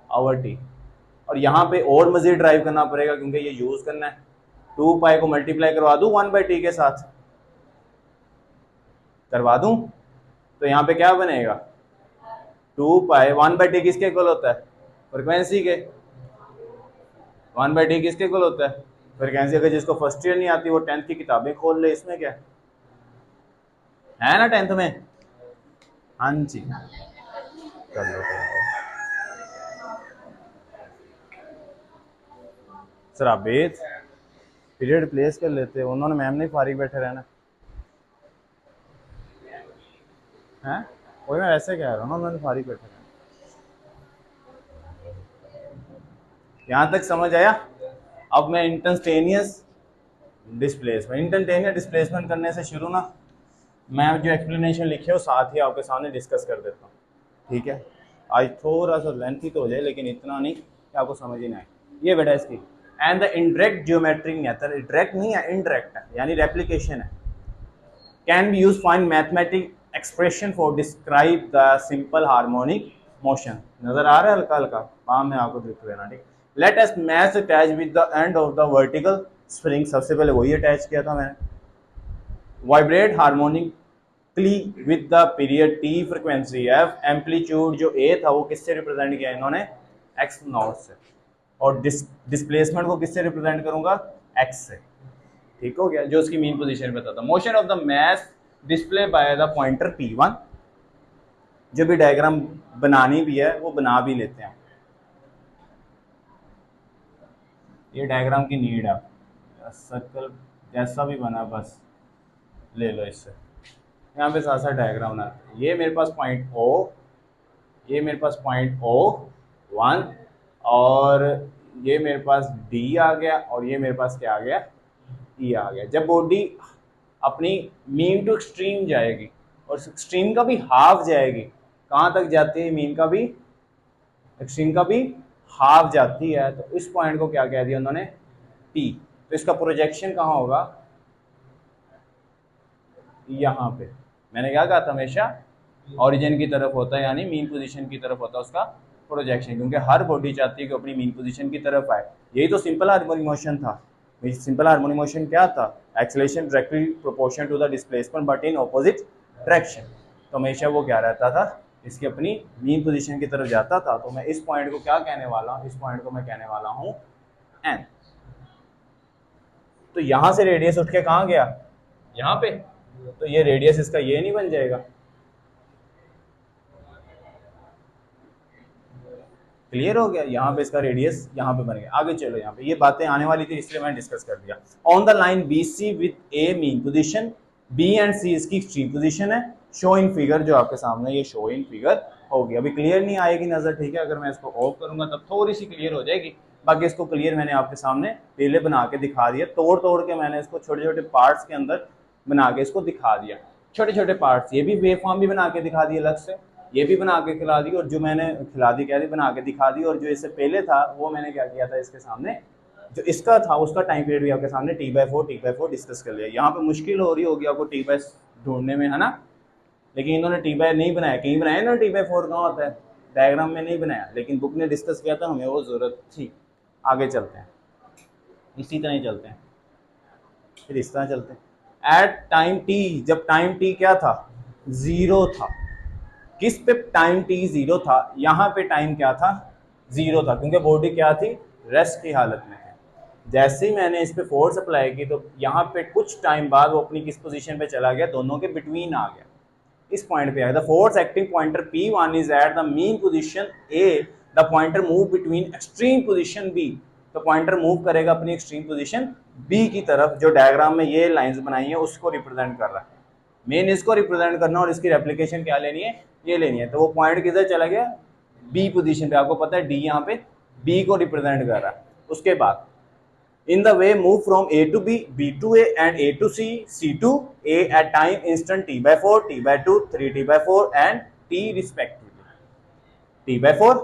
आवर टी। और यहाँ पे और मजीद ड्राइव करना पड़ेगा क्योंकि ये यूज करना है। 2 पाई को मल्टीप्लाई करवा दूं 1/t के साथ, करवा दूं तो यहाँ पे क्या बनेगा 2 पाई 1/t किसके इक्वल होता है फ्रीक्वेंसी के, 1/t किसके इक्वल होता है फ्रीक्वेंसी। अगर जिसको फर्स्ट ईयर नहीं आती वो 10th की किताबें खोल ले, इसमें क्या है ना 10th में, हाँ जी कर लो सर। आप पीरियड प्लेस कर लेते, उन्होंने मैम ने फारिग बैठे रहना है, वही मैं वैसे कह रहा हूँ ना, उन्होंने फारिग बैठे रहना। यहाँ तक समझ आया। अब मैं इंस्टेंटेनियस डिस्प्लेसमेंट करने से शुरू ना, मैं जो एक्सप्लेनेशन लिखे हो साथ ही आपके सामने डिस्कस कर देता हूँ, ठीक है। आज थोड़ा सा लेंथी तो हो जाए लेकिन इतना नहीं कि आपको समझ ही ना आए। ये बेटा इसकी and the indirect geometric method, direct नहीं है इनडायरेक्ट है, यानी रेप्लिकेशन है, can be use find mathematic expression for describe the simple harmonic motion. नजर आ रहा है हल्का हल्का, हाँ मैं आपको लिख देना, ठीक। Let us match attach with the end of the vertical spring, सबसे पहले वही अटैच किया था मैंने। Vibrate harmonically with the period T frequency F, amplitude जो ए था वो किससे रिप्रेजेंट किया इन्होंने एक्स नॉट से, और डिस्प्लेसमेंट को किससे रिप्रेजेंट करूंगा एक्स से, ठीक हो गया, जो उसकी मीन पोजीशन बताता। Motion of the mass display by the pointer P1, जो भी डायग्राम बनानी भी है वो बना भी लेते हैं, ये डायग्राम की नीड है, सर्कल जैसा भी बना बस ले लो इससे। यहाँ पे साथ साथ डायग्राम बना, ये मेरे पास पॉइंट O, ये मेरे पास पॉइंट O1, और ये मेरे पास D आ गया, और ये मेरे पास क्या आ गया E आ गया। जब बॉडी अपनी मीन टू एक्सट्रीम जाएगी और एक्सट्रीम का भी हाफ जाएगी, कहाँ तक जाती है मीन का भी एक्सट्रीम का भी हाफ जाती है, तो इस पॉइंट को क्या कह दिया उन्होंने P। तो इसका प्रोजेक्शन कहाँ होगा यहाँ पे, मैंने क्या कहा था हमेशा ओरिजिन की तरफ होता है, यानी मीन पोजीशन की तरफ होता है उसका प्रोजेक्शन, क्योंकि हर बॉडी चाहती है कि अपनी मीन पोजीशन की तरफ आए। यही तो सिंपल हार्मोनिक मोशन था। सिंपल हार्मोनिक मोशन क्या था, acceleration directly proportional to the displacement but in opposite direction. तो हमेशा वो क्या रहता था, इसकी अपनी मीन पोजीशन की तरफ जाता था। तो मैं इस पॉइंट को क्या कहने वाला हूँ, इस पॉइंट को मैं कहने वाला हूँ एन। तो यहां से रेडियस उठ के कहां गया, यहां पे, तो ये रेडियस इसका ये नहीं बन जाएगा, क्लियर हो गया, यहाँ पे इसका रेडियस यहाँ पे बन गया। आगे चलो, यहाँ पे ये बातें आने वाली थी इसलिए मैंने डिस्कस कर दिया। On the line B C with a mean position, B and C इसकी एक्सट्रीम पोजीशन है, शो इन फिगर, जो आपके सामने ये शो इन फिगर होगी। अभी क्लियर नहीं आएगी नजर, ठीक है, अगर मैं इसको ऑफ करूंगा तब थोड़ी सी क्लियर हो जाएगी, बाकी इसको क्लियर मैंने आपके सामने पहले बना के दिखा दिया, तोड़ तोड़ के मैंने इसको छोटे छोटे पार्ट्स के अंदर बना के इसको दिखा दिया, छोटे छोटे पार्ट्स। ये भी वेव फॉर्म भी बना के दिखा दिया अलग से, ये भी बना के खिला दी, और जो मैंने खिला दी कह दी बना के दिखा दी, और जो इससे पहले था वो मैंने क्या किया था इसके सामने, जो इसका था उसका टाइम पीरियड भी आपके सामने T/4 डिस्कस कर लिया। यहाँ पे मुश्किल हो रही होगी आपको T/, ढूंढने में, है ना, लेकिन इन्होंने T/ नहीं बनाया, कहीं बनाया इन्होंने T/4 कहाँ होता है, डायग्राम में नहीं बनाया, लेकिन बुक ने डिस्कस किया था, हमें वो जरूरत थी। आगे चलते हैं, इसी तरह ही चलते हैं, फिर इस तरह चलते हैं। एट टाइम t, जब टाइम t क्या था, 0 था, किस पे टाइम t 0 था, यहाँ पे टाइम क्या था, 0 था, क्योंकि बॉडी क्या थी, रेस्ट की हालत में है। जैसे ही मैंने इस पे फोर्स अप्लाई की तो यहाँ पे कुछ टाइम बाद वो अपनी किस पोजीशन पे चला गया, दोनों के बिटवीन आ गया, इस पॉइंट पे आ गया। The force acting pointer P1 is at the mean position A, the pointer move between extreme position B, तो पॉइंटर मूव करेगा अपनी एक्सट्रीम पोजीशन B की तरफ, जो डायग्राम में ये लाइंस बनाई है उसको रिप्रेजेंट कर रहा है। मेन इसको रिप्रेजेंट करना और इसकी रेप्लिकेशन क्या लेनी है, ये लेनी है। तो वो पॉइंट किधर चला गया, बी पोजीशन पे, आपको पता है डी यहाँ पे बी को रिप्रेजेंट कर रहा है। उसके बाद in the way move from A to B, B to A and A to C, C to A at time instant T/4, T/2, 3T/4 and T respectively. T/4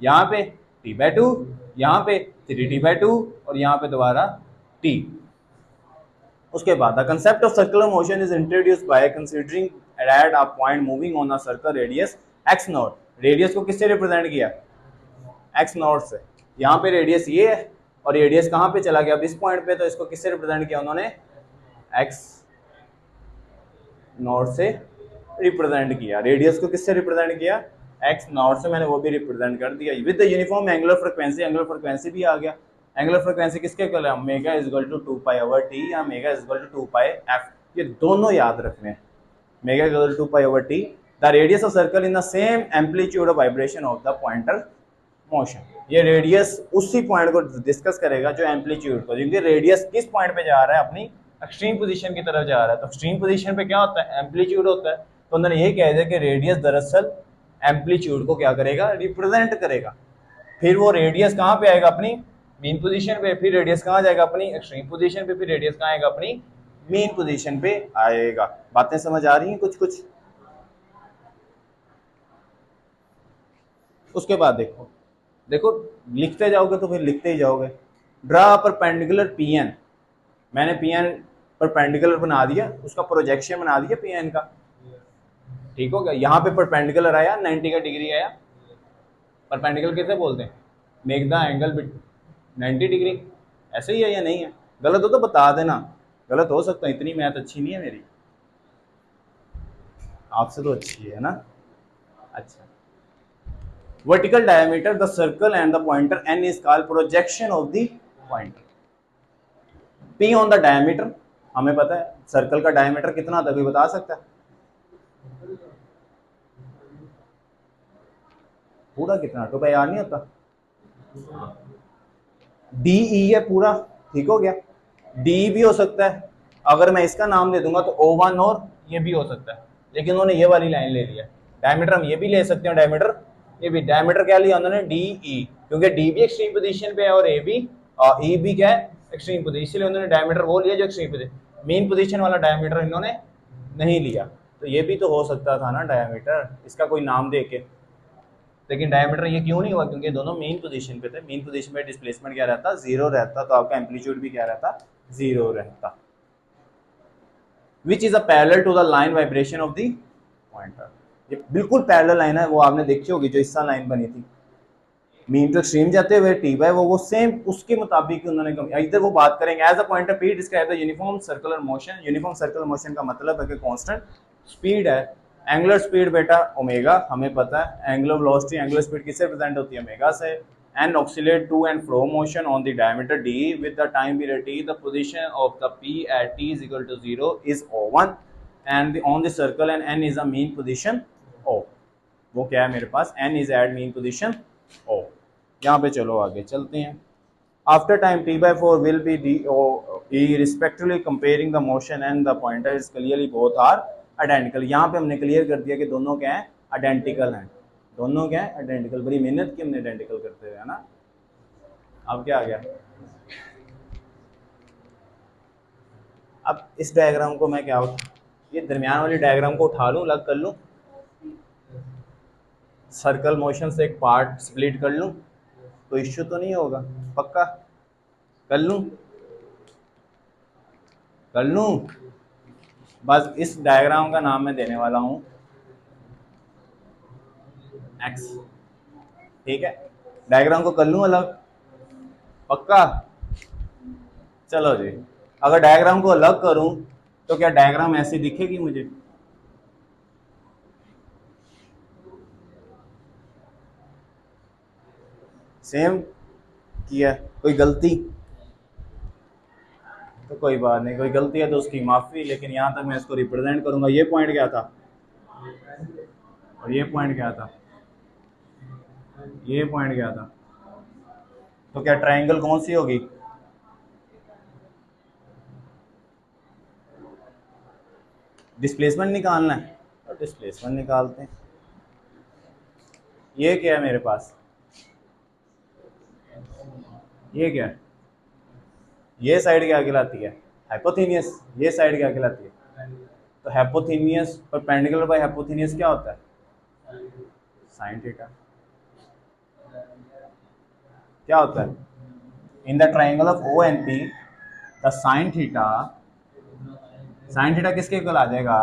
यहाँ पे, T/2 यहाँ पे, 3T/2 और यहाँ पे दोबारा T। उसके बाद the concept of circular motion is introduced by considering at a point moving on a circle radius x not. Radius को किससे रिप्रेजेंट किया, x नॉट से। यहाँ पे रेडियस ये है और रेडियस कहाँ पे चला गया, अब इस पॉइंट पे, तो इसको किससे रिप्रेजेंट किया उन्होंने, x नॉट से रिप्रेजेंट किया। रेडियस को किससे रिप्रेजेंट किया, x नॉट से, मैंने वो भी रिप्रेजेंट कर दिया with the uniform angular frequency. Angular frequency भी आ गया, एंगुलर फ्रीक्वेंसी किसके इक्वल है, omega is equal to 2π/t या omega is equal to 2πf, ये दोनों याद रखने हैं, omega is equal to 2π/t। The radius of circle in the same amplitude of vibration of the pointer motion. ये radius उसी point को discuss करेगा जो एम्पलीट्यूड को, क्योंकि रेडियस किस पॉइंट पे जा रहा है, अपनी एक्सट्रीम पोजीशन की तरफ जा रहा है, तो एक्सट्रीम पोजीशन पे क्या होता है, एम्पलीट्यूड होता है। तो उन्होंने यही कह दिया कि रेडियस दरअसल एम्पलीट्यूड को क्या करेगा, रिप्रेजेंट करेगा। फिर वो रेडियस कहाँ पे आएगा, अपनी मीन पोजीशन पे, फिर रेडियस कहाँ जाएगा, अपनी एक्सट्रीम पोजीशन पे, फिर रेडियस कहाँ आएगा, अपनी मीन पोजीशन पे आएगा। बातें समझ आ रही हैं कुछ कुछ। उसके बाद देखो देखो लिखते जाओगे तो फिर लिखते ही जाओगे। ड्रा परपेंडिकुलर पीएन, मैंने पीएन परपेंडिकुलर बना दिया, उसका प्रोजेक्शन बना दिया पीएन का, ठीक हो गया। यहाँ पे परपेंडिकुलर आया 90 का डिग्री आया, परपेंडिकुलर कैसे बोलते हैं, मेक द एंगल 90 डिग्री, ऐसे ही है या नहीं है, गलत हो तो बता देना, गलत हो सकता है, इतनी मैथ अच्छी नहीं है मेरी, आपसे तो अच्छी है ना। अच्छा, vertical diameter the circle and the pointer n is called projection of the pointer। p on the diameter, हमें पता है सर्कल का डायमीटर कितना होता है, कोई बता सकता है, पूरा कितना, 2πr नहीं होता, डी ई है पूरा, ठीक हो गया। डी भी हो सकता है, अगर मैं इसका नाम दे दूंगा तो O1 और ये भी हो सकता है, लेकिन उन्होंने ये वाली लाइन ले लिया। डायमीटर हम ये भी ले सकते हैं, डायमीटर ये भी, डायमीटर क्या लिया उन्होंने, डी ई, क्योंकि डी भी एक्सट्रीम पोजीशन पे है और ए भी, और ई भी क्या है, एक्सट्रीम पोजीशन, इसलिए उन्होंने डायमीटर वो लिया जो एक्सट्रीम पोजीशन, मेन पोजीशन वाला डायमीटर इन्होंने नहीं लिया। तो ये भी तो हो सकता था ना डायमीटर, इसका कोई नाम दे के, लेकिन डायमीटर ये क्यों नहीं हुआ, क्योंकि दोनों मेन पोजीशन पे थे। मेन पोजीशन पे डिस्प्लेसमेंट क्या रहता, 0 रहता, तो आपका एम्पलीट्यूड भी क्या रहता, 0 रहता। Which is a parallel to the line vibration of the pointer, ये बिल्कुल पैरेलल लाइन है, वो आपने देखी होगी जो इस लाइन बनी थी, मीन टू एक्सट्रीम जाते हुए T/, वो सेम उसके मुताबिक उन्होंने इधर वो बात करेंगे। As a pointer P describe the uniform circular motion. Uniform circular motion का मतलब है कि कांस्टेंट स्पीड है। एंगुलर स्पीड बेटा ओमेगा, हमें पता है। एंगुलर वेलोसिटी, एंगुलर स्पीड किससे रिप्रेजेंट होती है, ओमेगा से। and oscillate to and fro motion on the diameter d with the time period t. The position of the p at t is equal to 0 is O1 and on the circle and n is a mean position O. वो क्या है मेरे पास, n is at mean position O. यहाँ पे चलो आगे चलते हैं. After time t by 4 will be d o e respectively comparing the motion and the pointer is clearly both are identical. यहाँ पे हमने क्लियर कर दिया कि दोनों क्या है, आइडेंटिकल हैं. दोनों क्या है, आइडेंटिकल. बड़ी मेहनत की हमने आइडेंटिकल करते हुए, है ना. अब क्या आ गया, अब इस डायग्राम को मैं क्या ये दरमियान वाली डायग्राम को उठा लूँ, अलग कर लूँ, सर्कल मोशन से एक पार्ट स्प्लिट कर लूँ, तो इश्यू तो नहीं होगा. पक्का कर लूँ, कर लूँ. बस इस डायग्राम का नाम मैं देने वाला हूँ एक्स. ठीक है, डायग्राम को कर लूँ अलग. पक्का. चलो जी, अगर डायग्राम को अलग करूं तो क्या डायग्राम ऐसी दिखेगी मुझे? सेम किया, कोई गलती? तो कोई बात नहीं, कोई गलती है तो उसकी माफ़ी. लेकिन यहाँ तक मैं इसको रिप्रेजेंट करूंगा. ये पॉइंट क्या था और ये पॉइंट क्या था, ये पॉइंट क्या था. तो क्या ट्रायंगल कौन सी होगी? डिस्प्लेसमेंट निकालना है तो डिस्प्लेसमेंट निकालते हैं. ये क्या है मेरे पास, ये क्या है, ये साइड क्या कहलाती है, हाइपोथेनियस. ये साइड क्या कहलाती है, तो हाइपोथेनियस. परपेंडिकुलर बाय हाइपोथेनियस क्या होता है, साइन थीटा. क्या होता है, in the triangle of O and P the sine theta, sine theta किसके इक्वल आ जाएगा,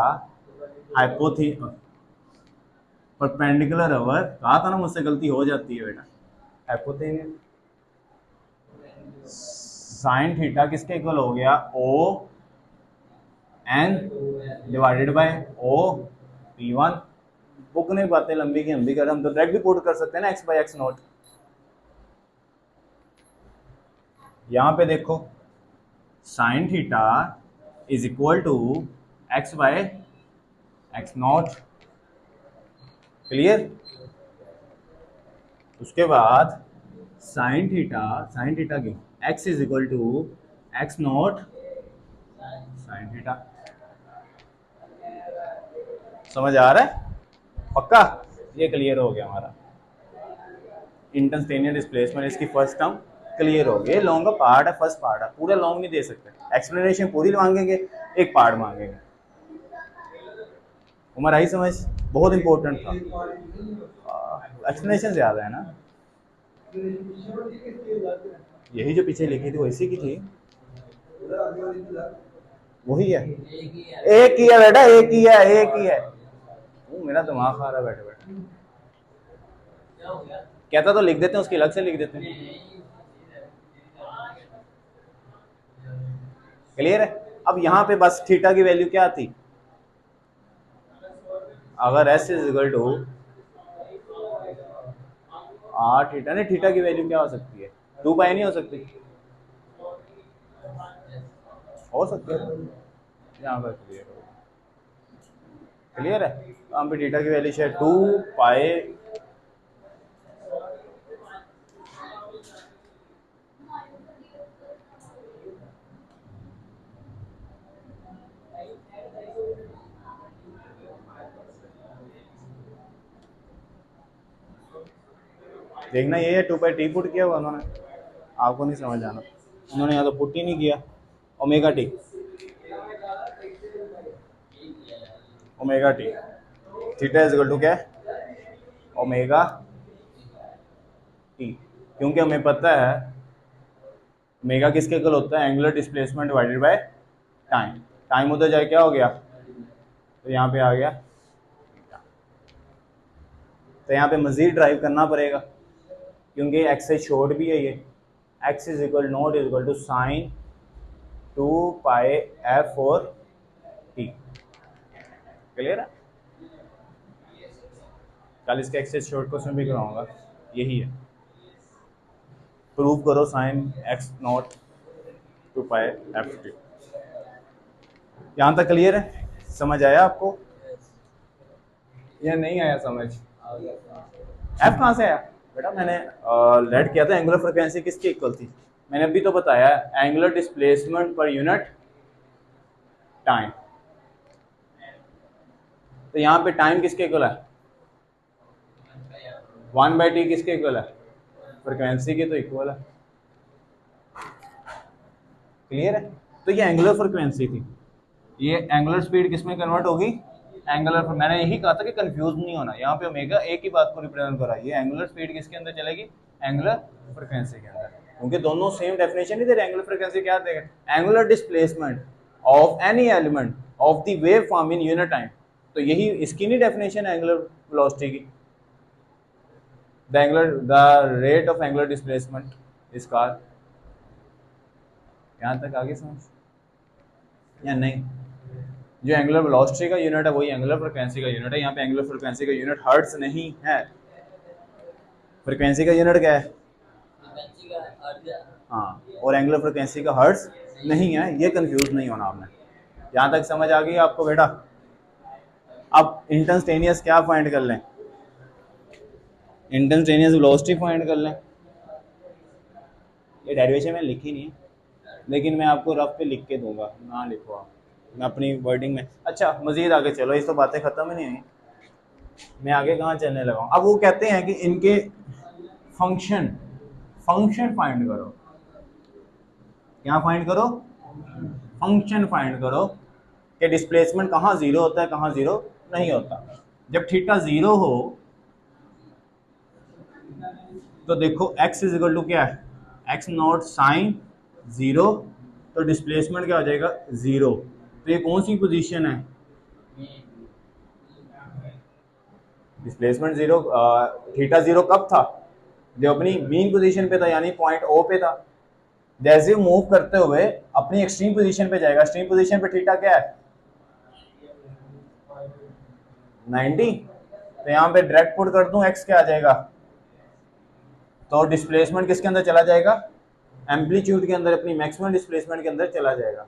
हाइपोथेनियस. परपेंडिकुलर ओवर, कहा था ना मुझसे गलती हो जाती है बेटा. हाइपोथेनियस साइन थीटा किसके इक्वल हो गया, O N divided by O P1. Book ने बातें लंबी की हम भी कर, हम तो डायरेक्ट भी पुट कर सकते हैं ना, एक्स बाई एक्स नॉट. यहाँ पे देखो sine theta is equal to X by X naught. Clear. उसके बाद साइन थीटा की X is equal to x naught sine theta. समझ आ रहा है? पक्का. ये क्लियर हो गया हमारा इंस्टेंटेनियस डिस्प्लेसमेंट. इसकी फर्स्ट टर्म क्लियर हो गया. लॉन्ग का पार्ट है, फर्स्ट पार्ट है, पूरा लॉन्ग नहीं दे सकते. एक्सप्लेनेशन पूरी मांगेंगे, एक पार्ट मांगेंगे. उमर आई समझ? बहुत इंपॉर्टेंट था. एक्सप्लेनेशन ज़्यादा है ना. यही जो पीछे लिखी थी वैसी की थी, वही है. एक ही है बेटा, एक ही है, एक ही है. मेरा दिमाग खा रहा है बैठे बैठे. कहता तो लिख देते हैं, उसकी अलग से लिख देते हैं. क्लियर है? अब यहाँ पे बस थीटा की वैल्यू क्या थी, अगर S is equal to R theta, नहीं थीटा की वैल्यू क्या हो सकती है, 2 पाई नहीं हो सकती, हो सकती है. यहाँ पर क्लियर हो, क्लियर है. यहाँ पे थीटा की वैल्यू है 2 पाई. देखना ये है 2 पाई टी पुट किया हुआ उन्होंने, आपको नहीं समझ आना. उन्होंने यहाँ तो पुट ही नहीं किया. Omega T, omega T theta is equal to क्या है, ओमेगा टी. क्योंकि हमें पता है ओमेगा किसके इक्वल होता है, angular displacement divided by time. Time उधर जाए क्या हो गया, तो यहाँ पे आ गया. तो यहाँ पे मजीद ड्राइव करना पड़ेगा क्योंकि एक्स से शॉर्ट भी है ये. X is equal naught is equal to sine 2 pi f और टी. क्लियर है? कल इसके एक्सेस शॉर्ट क्वेश्चन भी कराऊंगा, यही है. प्रूव करो sine x naught to pi f t. यहाँ तक क्लियर है? समझ आया आपको या नहीं आया समझ? एफ कहाँ से आया बेटा? मैंने लेट किया था एंगुलर फ्रिक्वेंसी किसकी इक्वल थी? मैंने अभी तो बताया angular displacement per unit time. तो यहाँ पे टाइम किसके इक्वल है? 1/t किसके इक्वल है? फ्रिक्वेंसी के तो इक्वल है। क्लियर है? तो ये एंगुलर फ्रिक्वेंसी थी, ये एंगुलर स्पीड किस में कन्वर्ट होगी? एंगुलर। मैंने यही कहा था कि कंफ्यूज नहीं होना, यहाँ पे ओमेगा एक ही बात को रिप्रेजेंट कर रहा है। ये एंगुलर स्पीड किसके अंदर चलेगी? एंगुलर फ्रिक्वेंसी के अंदर, क्योंकि दोनों सेम डेफिनेशन नहीं दे रहे। एंगुलर फ्रिक्वेंसी क्या देगा? Angular displacement of any element of the wave form in unit time. तो यही इसकी नहीं डेफिनेशन है एंगुलर वेलोसिटी की। The rate of angular displacement is called. यहाँ तक आगे समझ या नहीं? जो एंगुलर वेलोसिटी का यूनिट है वही एंगुलर फ्रिक्वेंसी का यूनिट है। यहाँ पे एंगुलर फ्रिक्वेंसी का यूनिट हर्ट्ज नहीं है। फ्रिक्वेंसी का यूनिट क्या है? हाँ, और एंगुलर फ्रिक्वेंसी का हर्ट्ज नहीं है। ये कंफ्यूज नहीं होना आपने। यहाँ तक समझ आ गई आपको बेटा? अब इंस्टेंटेनियस क्या फाइंड कर लें? इंस्टेंटेनियस वेलोसिटी फाइंड कर लें। ये डेरिवेशन में लिखी नहीं है, लेकिन मैं आपको रफ पे लिख के दूंगा, ना लिखो आप, मैं अपनी वर्डिंग में। अच्छा मजीद आगे चलो, इस तो बातें खत्म ही नहीं हुई, मैं आगे कहाँ चलने लगा हूँ। अब वो कहते हैं कि इनके फंक्शन फंक्शन फाइंड करो। क्या फाइंड करो? फंक्शन फाइंड करो कि डिस्प्लेसमेंट कहाँ जीरो होता है, कहाँ जीरो नहीं होता। जब थीटा जीरो हो तो देखो x इज इक्वल टू क्या है? x नॉट साइन जीरो, तो डिस्प्लेसमेंट क्या हो जाएगा? जीरो। तो ये कौन सी पोजीशन है? Displacement zero. थीटा जीरो कब था? जो अपनी मीन पोजीशन पे था, यानी पॉइंट ओ पे था। जैसे मूव करते हुए अपनी एक्सट्रीम पोजीशन पे जाएगा। एक्सट्रीम पोजीशन पे थीटा क्या है? 90। तो यहाँ पे डायरेक्ट पुट कर दूं, x क्या आ जाएगा? तो डिस्प्लेसमेंट किसके अंदर चला जाएगा? एम्पलीट्यूड के अंदर, अपनी मैक्सिमम डिस्प्लेसमेंट के अंदर चला जाएगा।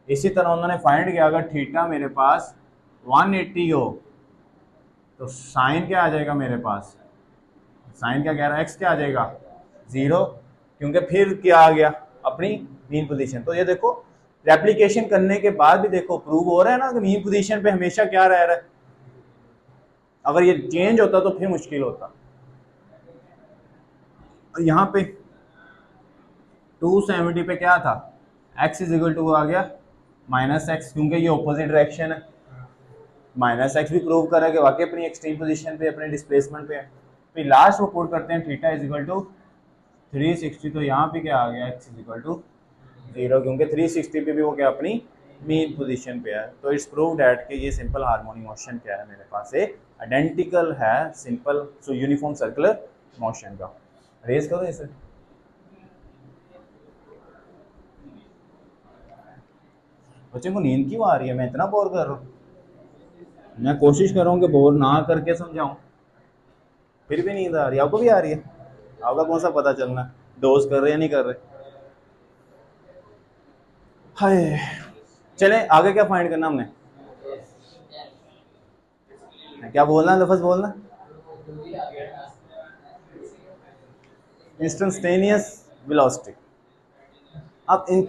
इसी तरह उन्होंने फाइंड किया, अगर थीटा मेरे पास 180 हो तो साइन क्या आ जाएगा मेरे पास? साइन क्या कह रहा है? एक्स क्या आ जाएगा? जीरो, क्योंकि फिर क्या आ गया? अपनी मीन पोजीशन। तो ये देखो रेप्लीकेशन करने के बाद भी देखो प्रूव हो रहा है ना कि मीन पोजीशन पे हमेशा क्या रह रहा है। अगर ये चेंज होता तो फिर मुश्किल होता। यहाँ पे 270 पे क्या था? x इज इक्वल टू आ गया -x, क्योंकि ये ऑपोजिट डायरेक्शन है। -x भी प्रूव करा कि वाकई अपनी एक्सट्रीम पोजीशन पे, अपने डिस्प्लेसमेंट पे है। फिर लास्ट वो पुट करते हैं थीटा इज इक्वल टू 360। तो यहाँ पे क्या आ गया? x इज इक्वल टू 0, क्योंकि 360 पे भी वो क्या अपनी मीन पोजीशन पे है। तो इट्स प्रूव दैट कि ये सिंपल हार्मोनिक मोशन क्या है मेरे पास, एक आइडेंटिकल है सिंपल यूनिफॉर्म सर्कुलर मोशन का। रेज करो इसे। बच्चे को नींद क्यों आ रही है? मैं इतना बोर कर रहा हूँ। मैं कोशिश कर रहा हूँ कि बोर ना करके समझाऊँ, फिर भी नींद आ रही है। आपको भी आ रही है? आपका कौन सा पता चलना डोज कर रहे या नहीं कर रहे? हाय, चले आगे क्या फाइंड करना हमने? क्या बोलना? लफ्ज बोलना। Instantaneous velocity. अब इन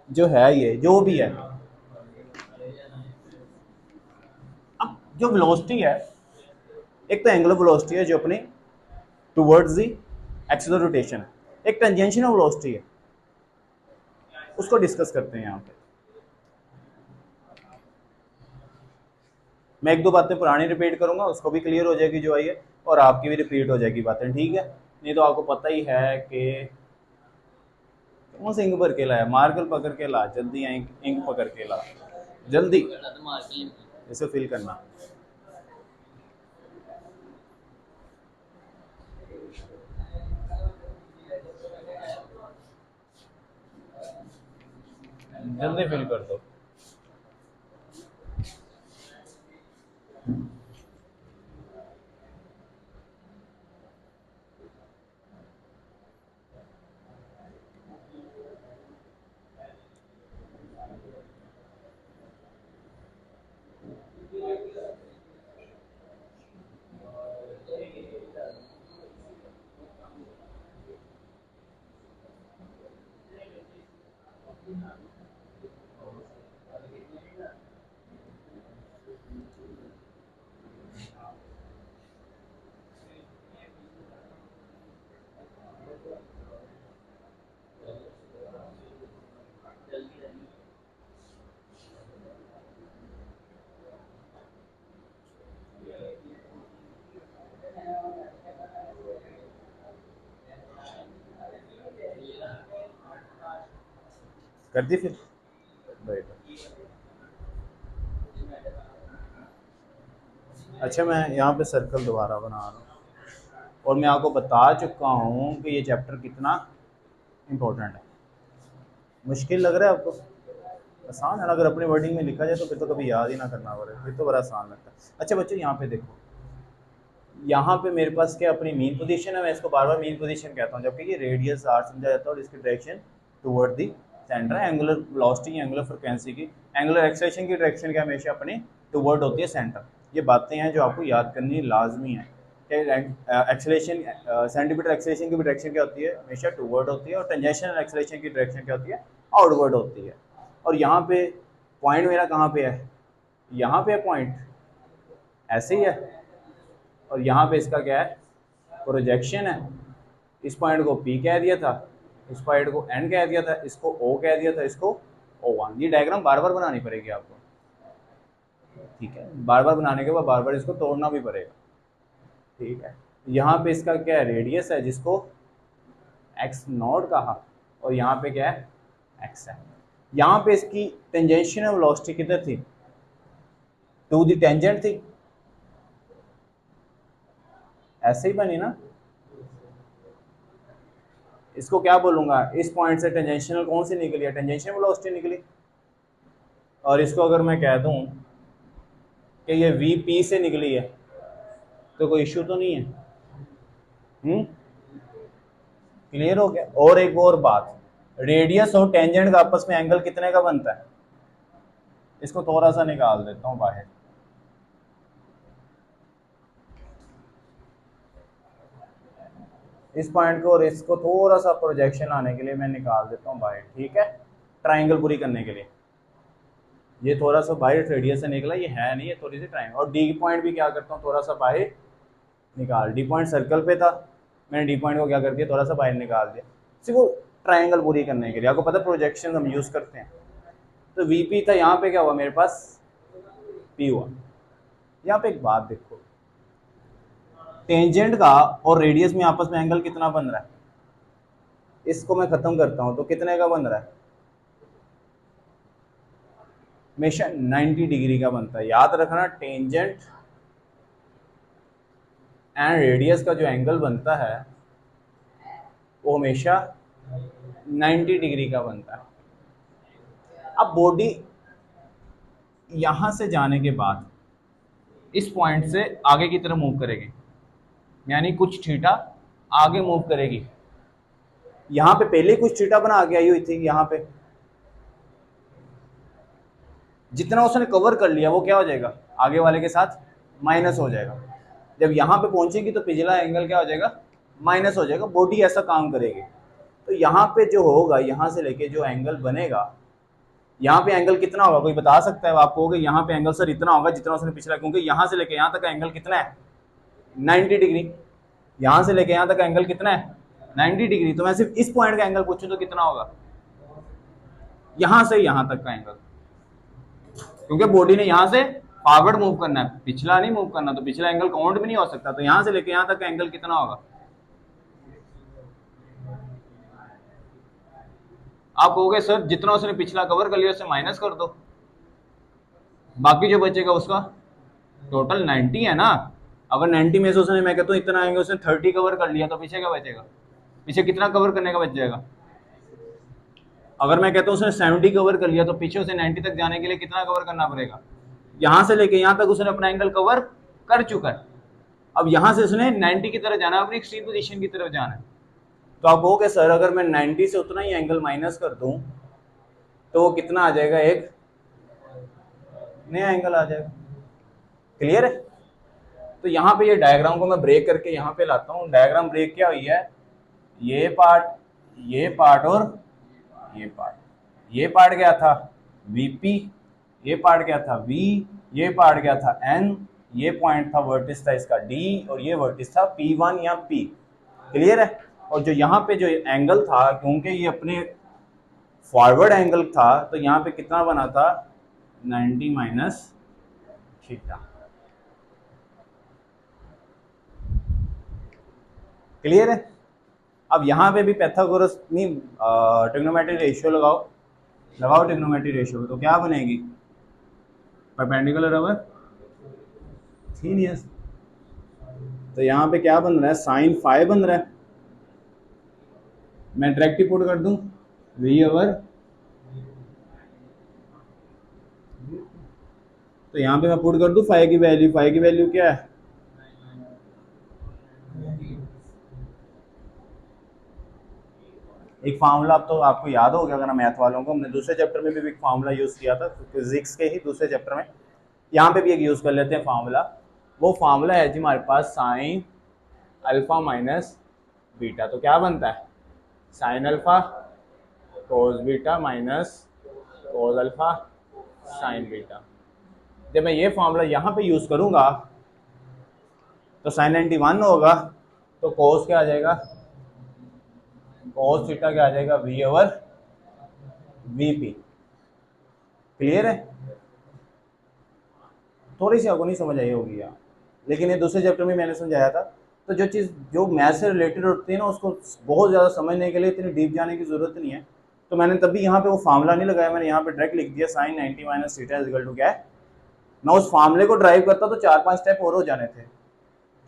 जो है, ये जो भी है, अब जो वेलोसिटी है, एक तो एंगुलर वेलोसिटी है जो अपनी टुवर्ड्स दी एक्सिलर रोटेशन है, एक टेंजेंशियल वेलोसिटी है, उसको डिस्कस करते हैं यहाँ पे। मैं एक दो बातें पुरानी रिपीट करूंगा, उसको भी क्लियर हो जाएगी जो आई है, और आपकी भी रिपीट हो जाएगी बातें, ठीक है? नहीं तो आपको पता ही है कि कौन से इंक भर के लाया, मार्कर पकड़ के ला जल्दी, इंक पकड़ के ला जल्दी, इसे फिल करना। जल्दी फिल कर दो। कर दी फिर राइट। अच्छा मैं यहाँ पे सर्कल दोबारा बना रहा हूँ और मैं आपको बता चुका हूँ कि ये चैप्टर कितना इम्पोर्टेंट है। मुश्किल लग रहा है आपको? आसान है ना, अगर अपनी वर्डिंग में लिखा जाए तो फिर तो कभी याद ही ना करना पड़े, फिर तो बड़ा आसान लगता है। अच्छा बच्चों यहाँ पे देखो, यहाँ पे मेरे पास क्या अपनी मीन पोजीशन है, मैं इसको बार बार मीन पोजीशन कहता हूँ, जबकि ये रेडियस आर समझा जाता है और इसकी डायरेक्शन टुवर्ड दी सेंटर है। एंगुलर वेलोसिटी, एंगुलर फ्रिक्वेंसी की, एंगुलर एक्सेलेरेशन की डायरेक्शन क्या हमेशा अपनी टुवर्ड होती है सेंटर। ये बातें हैं जो आपको याद करनी लाजमी है। एक्सेलेरेशन, सेंटीमीटर एक्सेलेरेशन की भी डायरेक्शन क्या होती है, हमेशा टुवर्ड होती है, और टेंजेंशियल एक्सेलेरेशन की डायरेक्शन क्या होती है, आउटवर्ड होती है। और यहाँ पे पॉइंट मेरा कहाँ पे है, यहाँ पे है पॉइंट, ऐसे ही है। और यहाँ पे इसका क्या है, प्रोजेक्शन है। इस पॉइंट को P कह दिया था, इस पॉइंट को N कह दिया था, इसको O कह दिया था, इसको O1। ये डायग्राम बार बार बनानी पड़ेगी आपको, ठीक है? बार बार बनाने के बाद बार बार इसको तोड़ना भी पड़ेगा, ठीक है? यहाँ पे इसका क्या है, रेडियस है जिसको x0 कहा, और यहाँ पे क्या है, x है। यहाँ पे इसकी टेंजेंशियल वेलोसिटी किधर थी, टू दी टेंजेंट थी, ऐसे ही बनी ना। इसको क्या बोलूंगा, इस पॉइंट से टेंजेंशियल कौन सी निकली है, टेंजेंशियल वेलोसिटी निकली। और इसको अगर मैं कह दूं कि ये VP से निकली है तो कोई इश्यू तो नहीं है। क्लियर हो गया? और एक और बात, रेडियस और टेंजेंट का आपस में एंगल कितने का बनता है, इसको थोड़ा सा निकाल देता हूं बाहर। इस पॉइंट को और इसको थोड़ा सा प्रोजेक्शन आने के लिए मैं निकाल देता हूँ बाहर, ठीक है, ट्राइंगल पूरी करने के लिए। ये थोड़ा सा बाहर रेडियस से निकला, ये है नहीं, ये थोड़ी सी ट्राइंगल। और डी पॉइंट भी क्या करता हूँ, थोड़ा सा बाहर निकाल, डी पॉइंट सर्कल पे था, मैंने डी पॉइंट को क्या कर दिया, थोड़ा सा बाहर निकाल दिया, सिर्फ ट्राइंगल पूरी करने के लिए। आपको पता है प्रोजेक्शन हम यूज़ करते हैं। तो VP था, यहाँ पे क्या हुआ मेरे पास, P हुआ। यहाँ पे एक बात देखो, टेंजेंट का और रेडियस में आपस में एंगल कितना बन रहा है, इसको मैं खत्म करता हूं तो कितने का बन रहा है, हमेशा 90 डिग्री का बनता है। याद रखना, टेंजेंट एंड रेडियस का जो एंगल बनता है वो हमेशा 90 डिग्री का बनता है। अब बॉडी यहां से जाने के बाद इस पॉइंट से आगे की तरफ मूव करेगी, यानी कुछ थीटा आगे मूव करेगी। यहां पे पहले कुछ थीटा बना के आई हुई थी, यहां पे जितना उसने कवर कर लिया वो क्या हो जाएगा, आगे वाले के साथ माइनस हो जाएगा। जब यहाँ पे पहुंचेगी तो पिछला एंगल क्या हो जाएगा, माइनस हो जाएगा। बॉडी ऐसा काम करेगी। तो यहाँ पे जो होगा, यहाँ से लेके जो एंगल बनेगा, यहाँ पे एंगल कितना होगा, कोई बता सकता है आपको कि यहाँ पे एंगल सर इतना होगा जितना उसने पिछला, क्योंकि यहाँ से लेके यहाँ तक का एंगल कितना है, 90 डिग्री। यहाँ से लेके यहाँ तक का एंगल कितना है, 90 डिग्री। तो मैं सिर्फ इस पॉइंट का एंगल पूछूं तो कितना होगा, यहाँ से यहाँ तक का एंगल, क्योंकि बॉडी ने यहाँ से फॉरवर्ड मूव करना है, पिछला नहीं मूव करना, तो पिछला एंगल काउंट भी नहीं हो सकता। तो यहाँ से लेके यहाँ तक का एंगल कितना होगा, आप कहोगे सर जितना उसने पिछला कवर कर लिया उससे माइनस कर दो, बाकी जो बचेगा उसका टोटल 90 है ना। अगर 90 में से उसने, मैं कहता हूँ इतना आएंगे, उसने 30 कवर कर लिया तो पीछे क्या बचेगा, पीछे कितना कवर करने का बच जाएगा। अगर मैं कहता हूँ उसने 70 कवर कर लिया तो पीछे उसे 90 तक जाने के लिए कितना कवर करना पड़ेगा, यहाँ से लेके यहाँ तक उसने अपना एंगल कवर कर चुका है। अब यहाँ से उसने 90 की तरफ जाना है, अपनी एक्सट्रीम पोजीशन की तरफ जाना है। तो आप कहोगे सर अगर मैं 90 से उतना ही एंगल माइनस कर दूं तो वो कितना आ जाएगा, एक नया एंगल आ जाएगा। क्लियर है? तो यहाँ पे ये डायग्राम को मैं ब्रेक करके यहाँ पे लाता हूँ। डायग्राम ब्रेक क्या हुई है, ये पार्ट और ये पार्ट। ये पार्ट क्या था, VP, ये पार्ट क्या था, V, ये पार्ट क्या था, N, ये पॉइंट था, वर्टिस था इसका D, और ये वर्टिस था P1 या P। क्लियर है? और जो यहाँ पे जो एंगल था, क्योंकि ये अपने फॉरवर्ड एंगल था, तो यहाँ पे कितना बना था, 90 माइनस थीटा। क्लियर है? अब यहाँ पे भी पैथागोरस नहीं, ट्रिग्नोमेट्रिक रेशियो लगाओ। लगाओ ट्रिग्नोमेट्री रेशियो, तो क्या बनेगी, परपेंडिकुलर ओवर थीनियस। तो यहाँ पे क्या बन रहा है, साइन फाइव बन रहा है। मैं डायरेक्ट पुट कर दूं v ओवर, तो यहाँ पे मैं पुट कर दूं फाइव की वैल्यू, फाइव की वैल्यू क्या है, एक फार्मूला अब तो आपको याद हो गया अगर मैथ वालों को, हमने दूसरे चैप्टर में भी एक फार्मूला यूज किया था फिजिक्स के ही दूसरे चैप्टर में, यहाँ पे भी एक यूज कर लेते हैं फार्मूला। वो फार्मूला है जी हमारे पास साइन अल्फा माइनस बीटा, तो क्या बनता है, sine alpha cos beta minus cos alpha sign beta. जब मैं ये फार्मूला यहाँ पे यूज करूंगा तो साइन 91 होगा, तो कोस क्या आ जाएगा, कोस थीटा क्या आ जाएगा, v over v p. Clear है, थोड़ी सी आपको नहीं समझ आई होगी यार, लेकिन ये दूसरे चैप्टर में मैंने समझाया था। तो जो चीज़ जो मैथ से रिलेटेड होती है ना, उसको बहुत ज़्यादा समझने के लिए इतनी डीप जाने की जरूरत नहीं है। तो मैंने तभी यहाँ पे वो फार्मूला नहीं लगाया, मैंने यहाँ पे डायरेक्ट लिख दिया sine 90 minus theta is equal to क्या है। मैं उस फार्मूले को ड्राइव करता तो 4-5 स्टेप और हो जाने थे,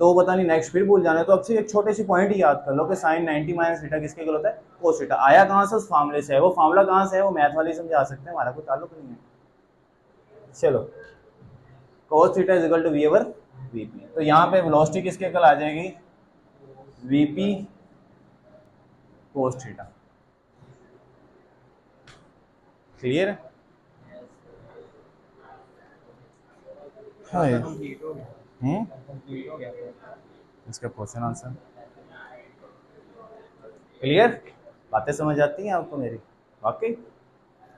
तो वो पता नहीं नेक्स्ट फिर भूल जाने। तो अब से एक छोटे सी पॉइंट ही याद कर लो कि साइन 90 माइनस थीटा किसके इक्वल होता है, कोस थीटा। आया कहाँ से, उस फार्मूले से है। वो फार्मूला कहाँ से है, वो मैथ वाले समझा सकते हैं, हमारा कोई ताल्लुक नहीं है। चलो, cos theta is equal to v over vp. तो यहाँ पे वेलोसिटी किसके इक्वल आ जाएगी, वीपी cos थीटा। क्लियर है, हाँ यार, इसका क्वेश्चन आंसर क्लियर, बातें समझ आती हैं आपको मेरी, वाकई।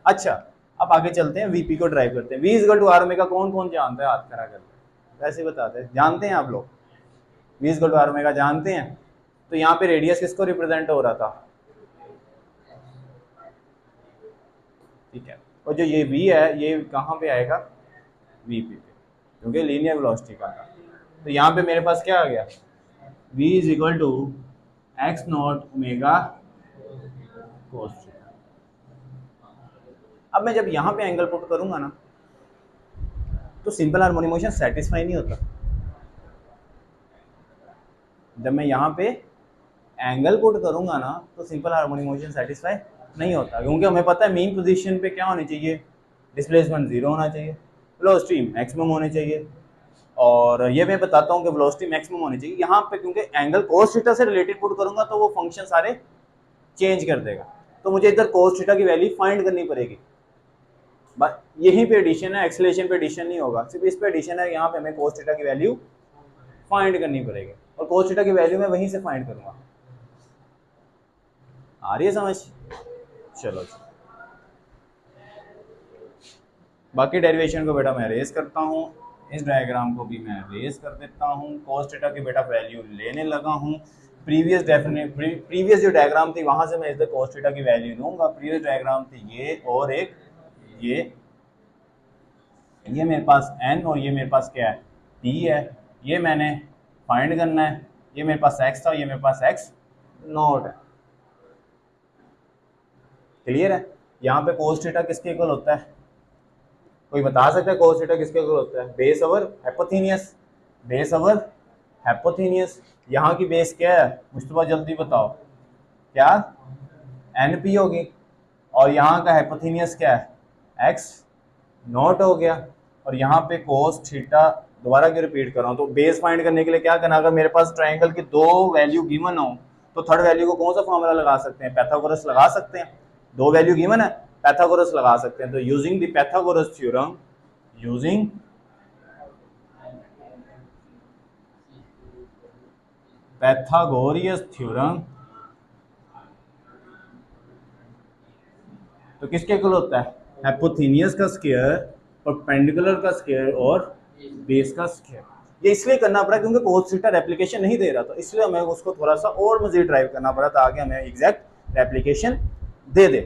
अच्छा, अब आगे चलते हैं, वीपी को ड्राइव करते हैं। V is equal to r omega कौन कौन जानता है, हाथ खड़ा कर, वैसे बताते हैं, जानते हैं आप लोग, v is equal to r omega जानते हैं। तो यहाँ पे रेडियस किसको रिप्रेजेंट हो रहा था, ठीक है, और जो ये वी है ये कहाँ पे आएगा, वीपी पे, क्योंकि लीनियर वेलोसिटी का था। तो यहाँ पे मेरे पास क्या आ गया, v is equal to x not omega cos theta. अब मैं जब यहाँ पे एंगल पुट करूंगा ना, तो सिंपल हार्मोनिक मोशन सेटिस्फाई नहीं होता। जब मैं यहाँ पे एंगल पुट करूंगा ना, तो सिंपल हार्मोनिक मोशन सेटिस्फाई नहीं होता, क्योंकि हमें पता है मेन पोजीशन पे क्या होनी चाहिए, डिस्प्लेसमेंट 0 होना चाहिए, वेलोसिटी मैक्सिमम होनी चाहिए, और ये मैं बताता हूँ कि वेलोसिटी मैक्सिमम होनी चाहिए यहाँ पे, क्योंकि एंगल कोस थीटा से रिलेटेड पुट करूंगा तो वो फंक्शन सारे चेंज कर देगा। तो मुझे इधर कोस थीटा की वैल्यू फाइंड करनी पड़ेगी, बस यहीं पे एडिशन है, एक्सेलेरेशन पे एडिशन नहीं होगा, सिर्फ इस पे एडिशन है। यहाँ पे हमें कोस थीटा की वैल्यू फाइंड करनी पड़ेगी, और कोस थीटा की वैल्यू मैं वहीं से फाइंड करूंगा। आ रही है समझ, चलो जी। बाकी डेरिवेशन को बेटा मैं रेज करता हूँ, इस डायग्राम को भी मैं रेज कर देता हूँ, cos थीटा की बेटा वैल्यू लेने लगा हूँ। प्रीवियस जो डायग्राम थी वहां से मैं इधर cos थीटा की वैल्यू लूंगा। प्रीवियस डायग्राम थी ये, और एक ये मेरे पास n और ये मेरे पास क्या है, p है, ये मैंने फाइंड करना है। ये मेरे पास x था, ये मेरे पास x नॉट है। क्लियर है, यहाँ पे cos थीटा किसके इक्वल होता है, कोई बता सकता है cos थीटा किसके इक्वल होता है, बेस ओवर हाइपोथेनियस, बेस ओवर हाइपोथेनियस। यहाँ की बेस क्या है मुस्तफा, जल्दी बताओ, क्या NP होगी, और यहाँ का हाइपोथेनियस क्या है, x नॉट हो गया। और यहाँ पे cos थीटा, दोबारा क्यों रिपीट कर रहा हूँ, तो बेस फाइंड करने के लिए क्या करना, अगर मेरे पास ट्राइंगल की दो वैल्यू गिवन हो तो थर्ड वैल्यू को कौन सा फॉर्मूला लगा सकते हैं, पैथागोरस लगा सकते हैं। दो वैल्यू गिवन है, पैथागोरस लगा सकते हैं। तो using the Pythagoras theorem, using Pythagoras theorem, तो किसके इक्वल होता है, हाइपोथेनियस का स्क्वायर, परपेंडिकुलर का स्क्वायर और बेस का स्क्वायर। ये इसलिए करना पड़ा क्योंकि cos थीटा रेप्लिकेशन नहीं दे रहा था, इसलिए हमें उसको थोड़ा सा और मजीद ड्राइव करना पड़ा ताकि हमें एग्जैक्ट रेप्लिकेशन दे दे।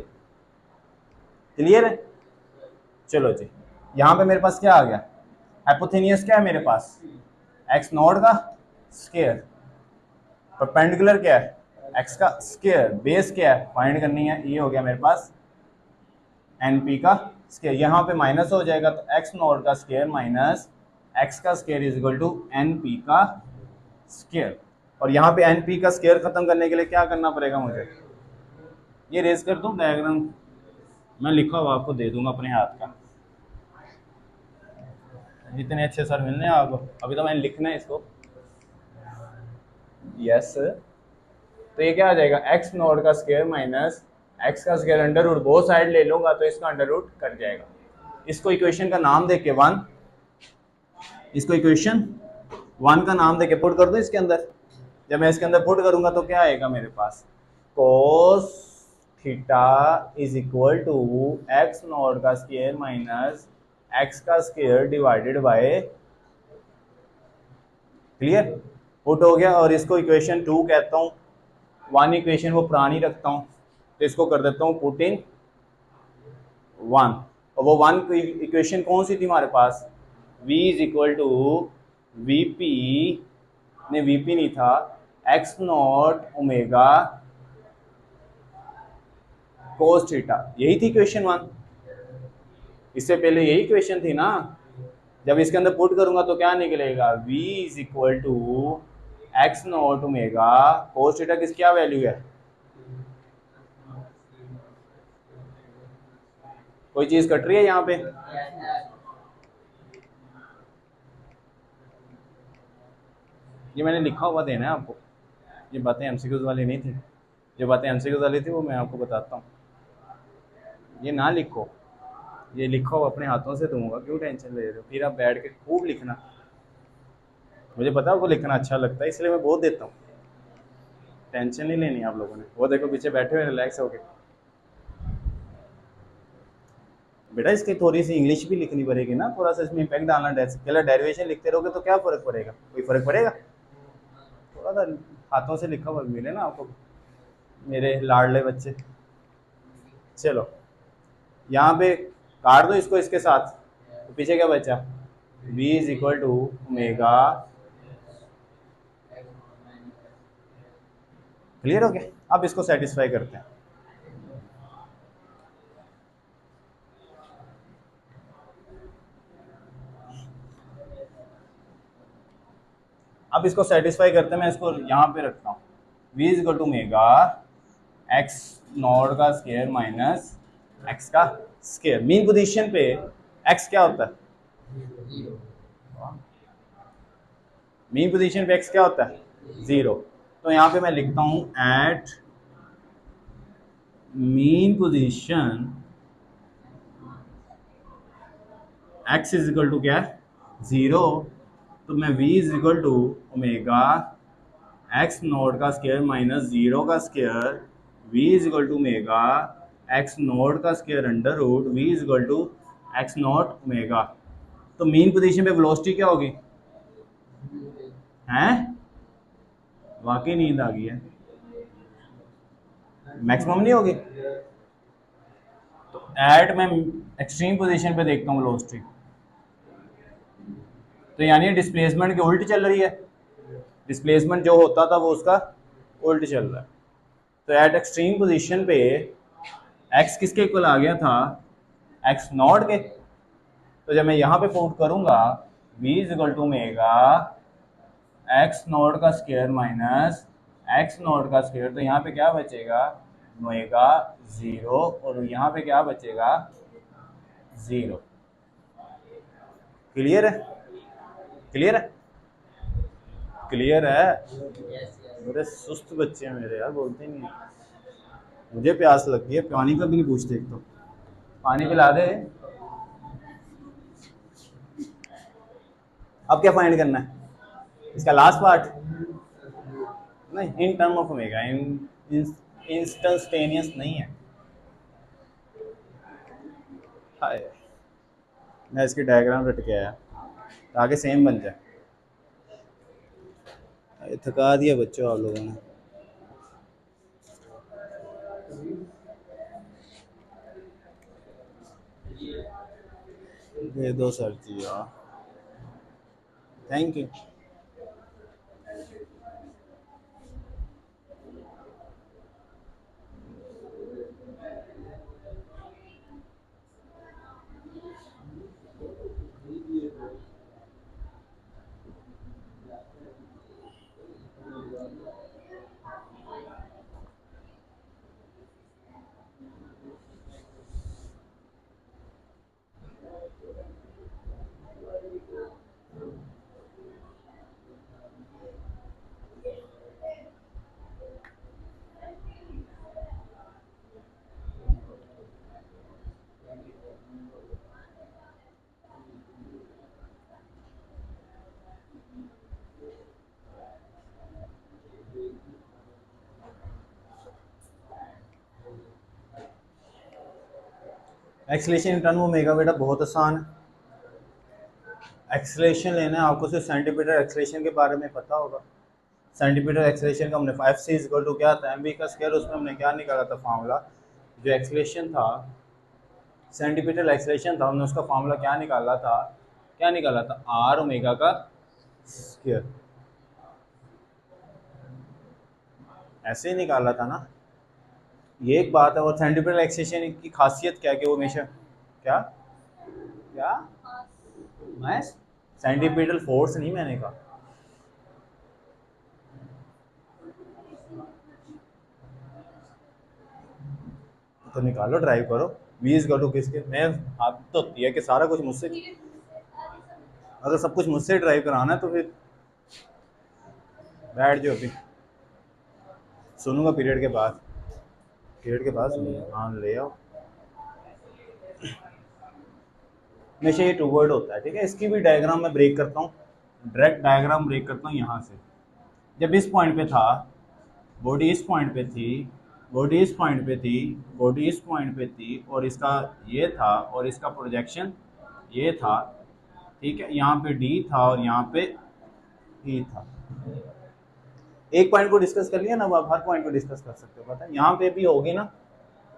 क्लियर है, चलो जी। यहाँ पे मेरे पास क्या आ गया, हाइपोथेनियस क्या है मेरे पास, एक्स नॉट का स्क्वायर, परपेंडिकुलर क्या है, एक्स का स्क्वायर, बेस क्या है फाइंड करनी है, ये हो गया मेरे पास एन पी का स्केयर, यहाँ पे माइनस हो जाएगा तो एक्स नॉट का स्केयर माइनस एक्स का square is equal to n p का स्केयर। और यहाँ पे एन पी का स्केयर खत्म करने के लिए क्या करना पड़ेगा मुझे, ये रेज कर दूँ डायग्राम, मैं लिखा हुआ आपको दे दूंगा अपने हाथ का, इतने अच्छे सर मिलने हैं आपको, अभी तो मैंने लिखना है इसको। यस, तो ये क्या आ जाएगा, एक्स नॉट का स्केयर माइनस एक्स का square under root, both side ले लूंगा तो इसका अंडर रूट कट जाएगा। इसको इक्वेशन का नाम देके वन, इसको इक्वेशन वन का नाम देके पुट कर दो इसके अंदर। जब मैं इसके अंदर पुट करूंगा तो क्या आएगा मेरे पास, cos theta is equal to x not का स्केयर माइनस एक्स का square divided by, clear, put हो गया। और इसको इक्वेशन टू कहता हूँ, वन इक्वेशन वो पुरानी रखता हूँ तो इसको कर देता हूँ पुट इन वन। और वो वन इक्वेशन कौन सी थी हमारे पास, v is equal to v p, नहीं वी पी नहीं था, x not omega cos theta, यही थी क्वेश्चन वन, इससे पहले यही क्वेश्चन थी ना। जब इसके अंदर पुट करूंगा तो क्या निकलेगा, v is equal to x not omega cos theta, किस क्या वैल्यू है, कोई चीज कट रही है यहाँ पे, ये मैंने लिखा हुआ देना है आपको, ये बातें एमसीक्यूज वाली नहीं थी, जो बातें एमसीक्यूज वाली थी वो मैं आपको बताता हूँ, ये ना लिखो, ये लिखो अपने हाथों से दूंगा, क्यों टेंशन ले रहे हो, फिर आप बैठ के खूब लिखना, मुझे पता है आपको लिखना अच्छा लगता है इसलिए मैं बोल देता हूँ, टेंशन नहीं लेनी आप लोगों ने। वो देखो पीछे बैठे हुए रिलैक्स होके, बेटा इसकी थोड़ी सी इंग्लिश भी लिखनी पड़ेगी ना, थोड़ा सा इसमें इम्पैक्ट डालना, पहले डेरिवेशन लिखते रहोगे तो क्या फर्क पड़ेगा, कोई फर्क पड़ेगा, थोड़ा सा हाथों से लिखा हुआ मिले ना आपको, मेरे लाडले बच्चे। चलो यहाँ पे काट दो इसको इसके साथ, तो पीछे क्या बचा, v is equal to omega, clear हो गया। अब इसको सेटिस्फाई करते हैं, अब इसको सेटिस्फाई करते हैं, मैं इसको यहाँ पे रखता हूँ, v is equal to omega x not का स्केयर माइनस एक्स का स्केयर, मीन पोजीशन पे x क्या होता है, मीन पोजीशन पे x क्या होता है, जीरो। तो यहाँ पे मैं लिखता हूँ at mean position x is equal to क्या है, जीरो, तो मैं v is equal to omega x not का स्केयर माइनस जीरो का square, v is equal to omega x not का square under root v is equal to x not omega. तो mean position पे velocity क्या होगी, हैं वाकई नींद आ गई है, मैक्सिमम नहीं होगी, तो एट मैं एक्सट्रीम पोजीशन पे देखता हूँ वेलोसिटी, तो यानी डिस्प्लेसमेंट की उल्ट चल रही है, डिस्प्लेसमेंट जो होता था वो उसका उल्ट चल रहा है। तो एट एक्सट्रीम पोजीशन पे एक्स किसके इक्वल आ गया था, एक्स नॉट के, तो जब मैं यहाँ पे पुट करूंगा v is equal to omega x not का स्क्वायर माइनस एक्स नॉट का स्क्वायर, तो यहाँ पे क्या बचेगा, ओमेगा जीरो, और यहाँ पे क्या बचेगा, जीरो। क्लियर है, क्लियर है, क्लियर है। बड़े सुस्त बच्चे हैं मेरे यार, बोलते नहीं है। मुझे प्यास लगती है, पानी का भी नहीं पूछते, एक तो पानी पिला दे। अब क्या फाइंड करना है, इसका लास्ट पार्ट, नहीं in term of omega, instantaneous नहीं है। हाय, मैं इसकी डायग्राम रट के आया ताकि सेम बन जाए। थका दिया बच्चों आप लोगों ने। दे दो sir ji, thank you. Acceleration in term omega बेटा बहुत आसान है। एक्सेलरेशन लेना है आपको, सिर्फ सेंटीमीटर एक्सेलरेशन के बारे में पता होगा। सेंटीमीटर एक्सेलरेशन का हमने 5c इक्वल टू क्या था mv का स्क्वायर, उसमें हमने क्या निकाला था फार्मूला, जो एक्सेलरेशन था सेंटीमीटर एक्सेलरेशन था, हमने उसका फार्मूला क्या निकाला था, क्या निकाला था, आर ओमेगा का स्क्वायर, ऐसे ही निकाला था ना। ये एक बात है। और सेंटीमीटर एक्सेलरेशन की खासियत क्या है कि वो हमेशा क्या क्या मैं सेंटीमीटर फोर्स नहीं मैंने कहा, तो निकालो ड्राइव करो। v इज टू किसके, मैं आदत तो होती है कि सारा कुछ मुझसे, अगर सब कुछ मुझसे ड्राइव कराना है तो फिर बैठ जाओ, अभी सुनूंगा पीरियड के बाद, पीरियड के बाद सुनूंगा। हाँ ले आओ। हमेशा ये टू वर्ड होता है, ठीक है। इसकी भी डायग्राम मैं ब्रेक करता हूँ, डायरेक्ट डायग्राम ब्रेक करता हूँ यहाँ से। जब इस पॉइंट पे था, बॉडी इस पॉइंट पे थी, बॉडी इस पॉइंट पे थी, बॉडी इस पॉइंट पे थी, और इसका ये था, और इसका प्रोजेक्शन ये था, ठीक है। यहाँ पे डी था और यहाँ पे ई था। एक पॉइंट को डिस्कस कर लिया ना, अब आप हर पॉइंट को डिस्कस कर सकते हो। पता है यहाँ पे भी होगी ना,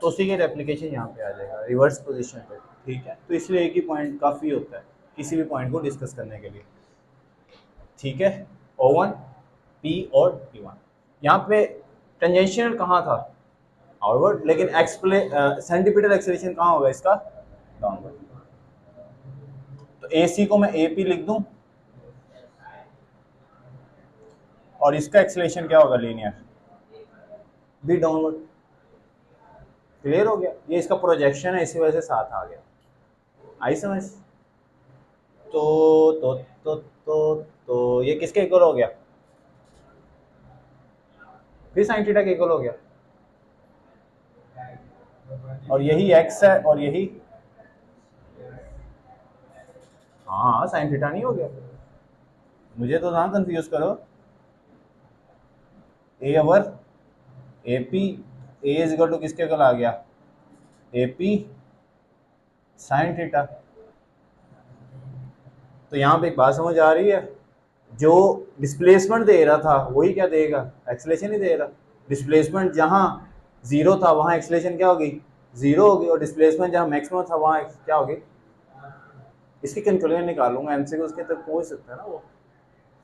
तो उसी के रेप्लिकेशन यहाँ पे आ जाएगा रिवर्स पोजीशन पे, ठीक है। तो इसलिए एक ही पॉइंट काफ़ी होता है किसी भी पॉइंट को डिस्कस करने के लिए, ठीक है। O1 P और P1 यहाँ पे टेंजेंशियल कहाँ था, आउटवर्ड, लेकिन सेंटीमीटर एक्सेलरेशन कहाँ होगा इसका, डाउनवर्ड। तो AC को मैं AP लिख दूं, और इसका एक्सेलरेशन क्या होगा, लीनियर, भी डाउनवर्ड। क्लियर हो गया, ये इसका प्रोजेक्शन है, इसी वजह से साथ आ गया। आई समझ। तो तो तो तो तो ये किसके इक्वल हो गया, फिर साइन थीटा के इक्वल हो गया, और यही x है और यही, हाँ साइन थीटा नहीं हो गया, मुझे तो ना कंफ्यूज करो। A over A P, A is equal to किसके इक्वल आ गया, ए पी साइन थीटा। तो यहाँ पे एक बात समझ आ रही है, जो डिस्प्लेसमेंट दे रहा था वही क्या देगा, एक्सेलरेशन ही दे रहा। डिस्प्लेसमेंट जहाँ जीरो था वहाँ एक्सेलरेशन क्या होगी, जीरो होगी, और डिस्प्लेसमेंट जहाँ मैक्सिमम था वहाँ क्या होगी। इसकी कंक्लूजन निकालूंगा, एमसीक्यू उसके तक पूछ सकता है ना, वो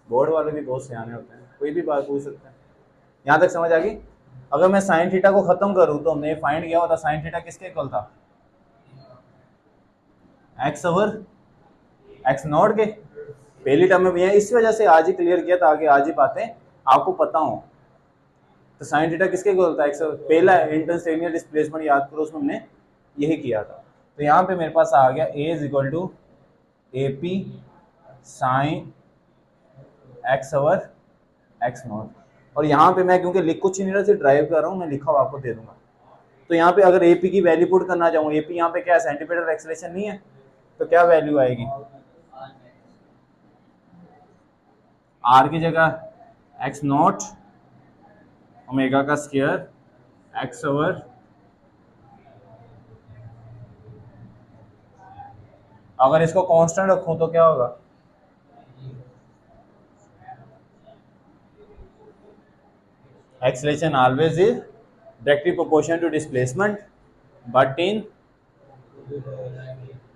बोर्ड वाले भी बहुत सियाने होते हैं, कोई भी बात पूछ सकते हैं। यहाँ तक समझ आ गई। अगर मैं साइन थीटा को खत्म करूँ तो हमने फाइंड किया हुआ था साइन थीटा किसके इक्वल था, एक्स ओवर एक्स नॉट के, पहली टर्म में भैया इस वजह से आज ही क्लियर किया था, आगे आज ही बातें आपको पता हो। तो साइन थीटा किसके इक्वल था, एक्स, पहला इंस्टेंटेनियस डिस्प्लेसमेंट याद करो, उसमें हमने यही किया था। तो यहाँ पे मेरे पास आ गया A is equal to A P sine x over x not, और यहाँ पे मैं क्योंकि लिख कुछ नहीं रहा, सिर्फ ड्राइव कर रहा हूँ, मैं लिखा हुआ आपको दे दूंगा। तो यहाँ पे अगर AP की वैल्यू पुट करना चाहूँ, AP यहाँ पे क्या है, सेंटीमीटर एक्सेलरेशन नहीं है, तो क्या वैल्यू आएगी, R की जगह एक्स नॉट ओमेगा का स्क्वायर एक्स ओवर, अगर इसको कांस्टेंट रखूं तो क्या होगा, acceleration always is directly proportional to displacement but in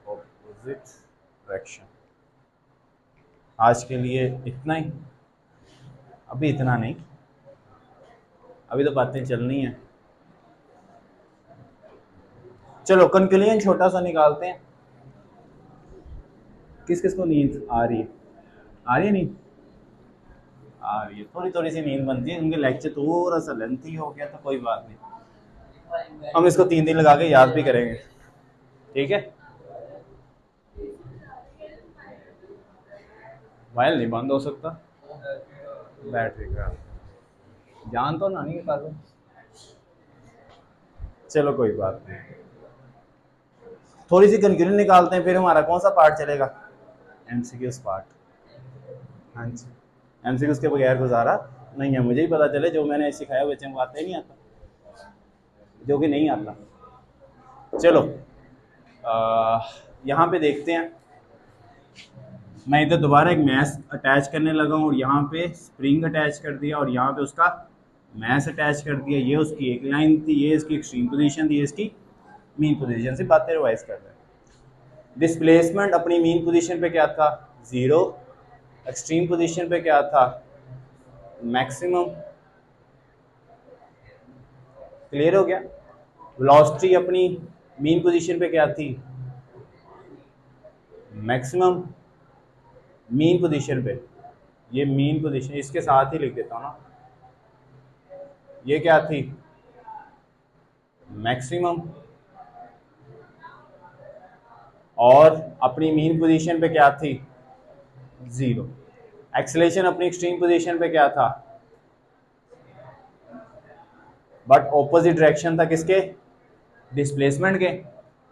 opposite direction. आज के लिए इतना ही, अभी इतना नहीं, अभी तो बातें चलनी है। चलो कंक्लूजन छोटा सा निकालते हैं। किस किस को नींद आ रही है, आ रही है नींद, आ रही है, थोड़ी थोड़ी सी नींद बनती है, उनके लेक्चर थोड़ा सा लेंथी हो गया, तो कोई बात नहीं, हम इसको 3 दिन लगा के याद भी करेंगे, ठीक है। मोबाइल नहीं बंद हो सकता, बैटरी का जान तो ना नहीं निकालो, चलो कोई बात नहीं। थोड़ी सी कंक्लूजन निकालते हैं, फिर हमारा कौन सा पार्ट चलेगा, एमसीक्यूज पार्ट। हाँ जी, एमसीक्यूज के बगैर गुजारा नहीं है, मुझे ही पता चले, जो मैंने सिखाया बच्चे को आता ही नहीं आता, जो कि नहीं आता। चलो यहाँ पे देखते हैं, मैं इधर दोबारा एक मैस अटैच करने लगा हूँ और यहाँ पे स्प्रिंग अटैच कर दिया और यहाँ पे उसका मैस अटैच कर दिया। ये उसकी एक लाइन थी, ये इसकी एक्सट्रीम पोजीशन थी, ये इसकी मीन पोजीशन से बातें रिवाइज कर रहे हैं। डिस्प्लेसमेंट अपनी मीन पोजीशन पे क्या था, 0। एक्सट्रीम पोजीशन पे क्या था, मैक्सिमम। क्लियर हो गया। वेलोसिटी अपनी मीन पोजीशन पे क्या थी, मैक्सिमम। मीन पोजीशन पे, ये मीन पोजीशन इसके साथ ही लिख देता हूँ ना, ये क्या थी, मैक्सिमम। और अपनी मीन पोजीशन पे क्या थी, 0। एक्सेलेरेशन अपनी एक्सट्रीम पोजीशन पे क्या था, बट ऑपोजिट डायरेक्शन था किसके, डिस्प्लेसमेंट के।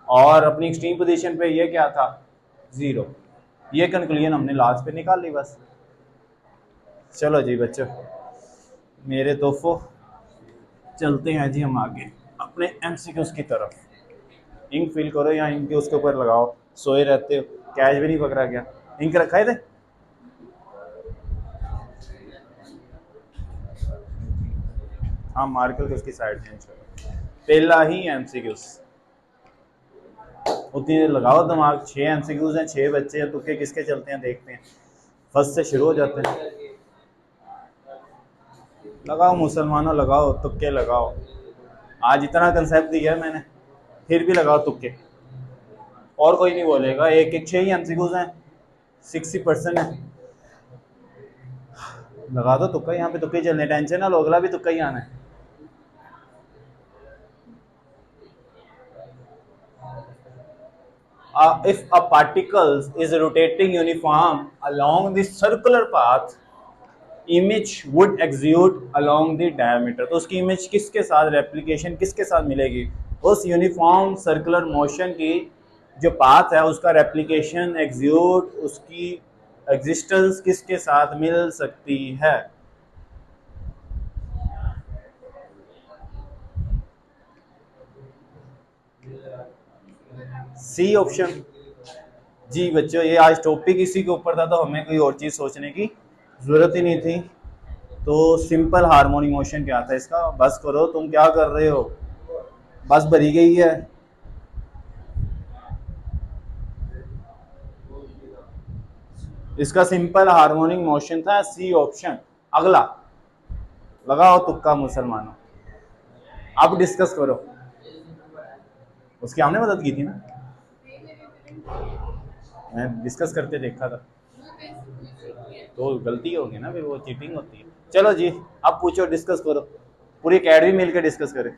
और अपनी एक्सट्रीम पोजीशन पे ये क्या था, 0। ये कंक्लूजन हमने लास्ट पे निकाल ली बस। चलो जी बच्चों मेरे तोहफो, चलते हैं जी हम आगे अपने एमसीक्यूज की तरफ। इंक फिल करो या इंक के उसके ऊपर लगाओ, सोए रहते हो, कैच भी नहीं पकड़ा गया। इंक रखा है थे, हाँ मार्कर को उसकी साइड चेंज करो। पहला ही एमसीक्यूज, उतनी देर लगाओ दिमाग। 6 एमसीक्यूज हैं, 6 बच्चे हैं, तुक्के किसके चलते हैं देखते हैं। फर्स्ट से शुरू हो जाते हैं। लगाओ मुसलमानों, लगाओ तुक्के लगाओ। आज इतना कंसेप्ट दिया है मैंने, फिर भी लगाओ तुक्के। और कोई नहीं बोलेगा, एक एक 6 ही एमसीक्यूज हैं, 60% है। लगा दो तुक्का, यहाँ पे तुक्के चलने, टेंशन ना लो, अगला भी तुक्का ही आना है। If a particle is rotating uniform along the circular path, image would exude along the diameter। तो उसकी इमेज किसके साथ, रेप्लिकेशन किसके साथ मिलेगी, उस यूनिफॉर्म सर्कुलर मोशन की जो पाथ है उसका रेप्लिकेशन, एग्ज्यूट, उसकी एग्जिस्टेंस किसके साथ मिल सकती है। C option. जी बच्चों ये आज टॉपिक इसी के ऊपर था, तो हमें कोई और चीज़ सोचने की ज़रूरत ही नहीं थी। तो सिंपल हार्मोनिक मोशन क्या था इसका, बस करो, तुम क्या कर रहे हो, बस भरी गई है। इसका सिंपल हार्मोनिक मोशन था, सी ऑप्शन। अगला लगाओ तुक्का मुसलमानों, अब डिस्कस करो। उसकी हमने मदद की थी ना, मैं डिस्कस करते देखा था, तो गलती होगी ना, फिर वो चीटिंग होती है। चलो जी अब पूछो, डिस्कस करो, पूरी अकेडमी मिलकर डिस्कस करे।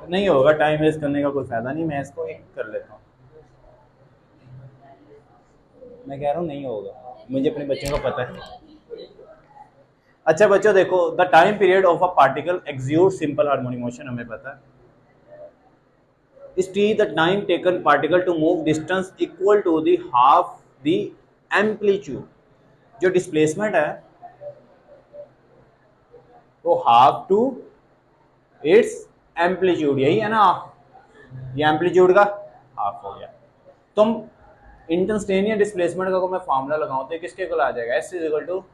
नहीं होगा, टाइम वेस्ट करने का कोई फायदा नहीं, मैं इसको एक कर लेता हूँ। मैं कह रहा हूँ नहीं होगा, मुझे अपने बच्चों का पता है। अच्छा बच्चों देखो, the time period of a particle execute simple harmonic motion हमें पता है, इस t the time taken particle to move distance equal to the half the amplitude. जो डिस्प्लेसमेंट है वो हाफ टू इट्स एम्पलीट्यूड, यही है ना, ये एम्पलीट्यूड का हाफ हो गया। तुम इंस्टेंटेनियस डिस्प्लेसमेंट का को मैं फार्मूला लगाऊं तो किसके को आ जाएगा, एस इज इक्वल टू,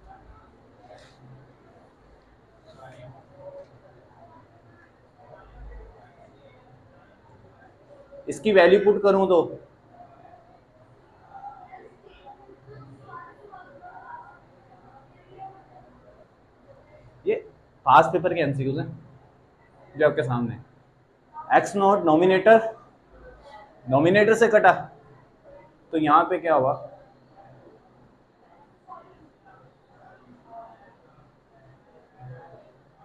इसकी वैल्यू पुट करूं तो ये पास पेपर के एमसीक्यूज हैं जो आपके सामने। एक्स नॉट नॉमिनेटर, नॉमिनेटर से कटा, तो यहां पे क्या हुआ,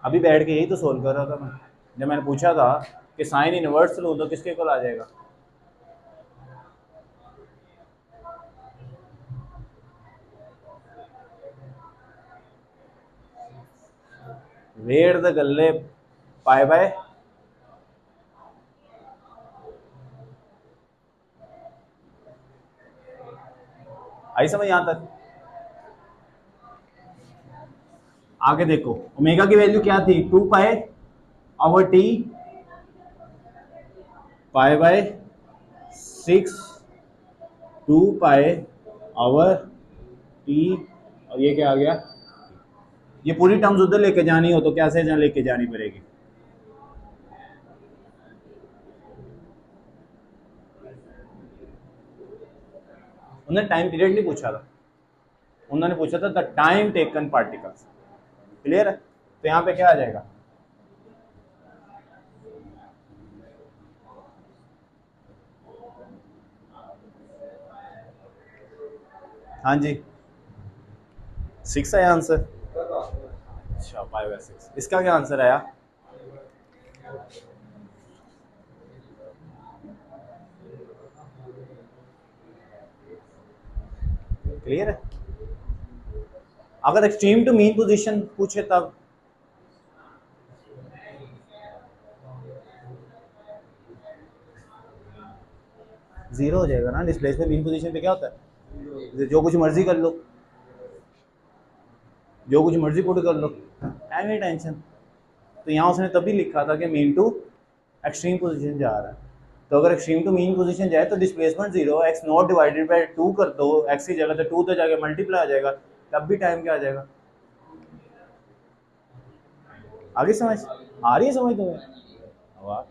अभी बैठ के यही तो सोल्व कर रहा था मैं, जब मैंने पूछा था कि साइन इनवर्स लूं तो किसके को आ जाएगा, वेड़ द गल्ले पाए बाय। आई समझ यहां तक। आगे देखो ओमेगा की वैल्यू क्या थी, 2 pi over T pi by 6 2 pi over T, और ये क्या आ गया, ये पूरी टर्म्स उधर लेके जानी हो तो कैसे जहाँ लेके जानी पड़ेगी। उन्होंने टाइम पीरियड नहीं पूछा था, उन्होंने पूछा था the time taken particles. Clear है, तो यहाँ पे क्या आ जाएगा, हाँ जी 6 आया आंसर। अच्छा 5/6, इसका क्या आंसर आया, क्लियर है। अगर एक्सट्रीम टू मीन पोजीशन पूछे तब जीरो हो जाएगा ना, डिस्प्लेसमेंट मीन पोजीशन पे क्या होता है, जो कुछ मर्जी कर लो, जो कुछ मर्जी पुट कर लो, एनी टेंशन। तो यहाँ उसने तभी लिखा था कि मीन टू एक्सट्रीम पोजीशन जा रहा है, तो अगर एक्सट्रीम टू मीन पोजीशन जाए तो displacement zero, x not divided by 2 कर दो, एक्स की जगह तो 2 तो जाके मल्टीप्लाई आ जाएगा, तब भी टाइम क्या आ जाएगा। आगे समझ आ रही है, समझ तुम्हें, वाह।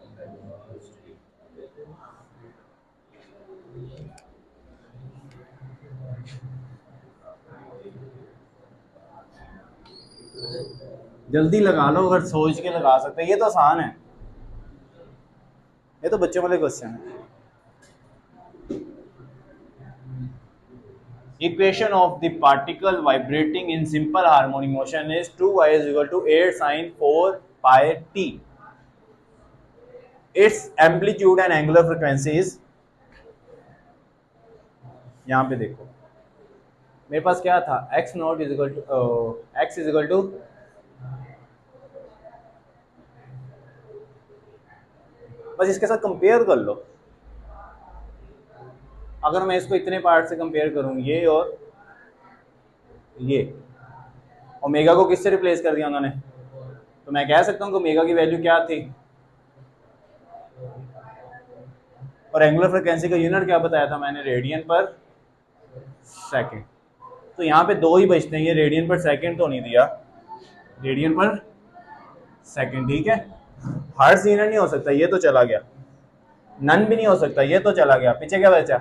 जल्दी लगा लो, अगर सोच के लगा सकते हैं, ये तो आसान है, ये तो बच्चों वाले क्वेश्चन है। Equation of the particle vibrating in simple harmonic motion is 2y is equal to 8 sin 4 pi t. Its amplitude and angular frequency is, यहाँ पे देखो मेरे पास क्या था, x naught is equal to x is equal to, बस इसके साथ compare कर लो। अगर मैं इसको इतने पार्ट से कंपेयर करूँ, ये और ये, ओमेगा को किससे रिप्लेस कर दिया उन्होंने, तो मैं कह सकता हूँ कि ओमेगा की वैल्यू क्या थी, और एंगुलर फ्रीक्वेंसी का यूनिट क्या बताया था मैंने, रेडियन पर सेकंड। तो यहाँ पे दो ही बचते हैं, ये रेडियन पर सेकंड तो नहीं दिया, रेडियन पर सेकंड, ठीक है। हर्ट्ज यूनिट नहीं हो सकता, ये तो चला गया, नन भी नहीं हो सकता, ये तो चला गया, पीछे क्या बचा,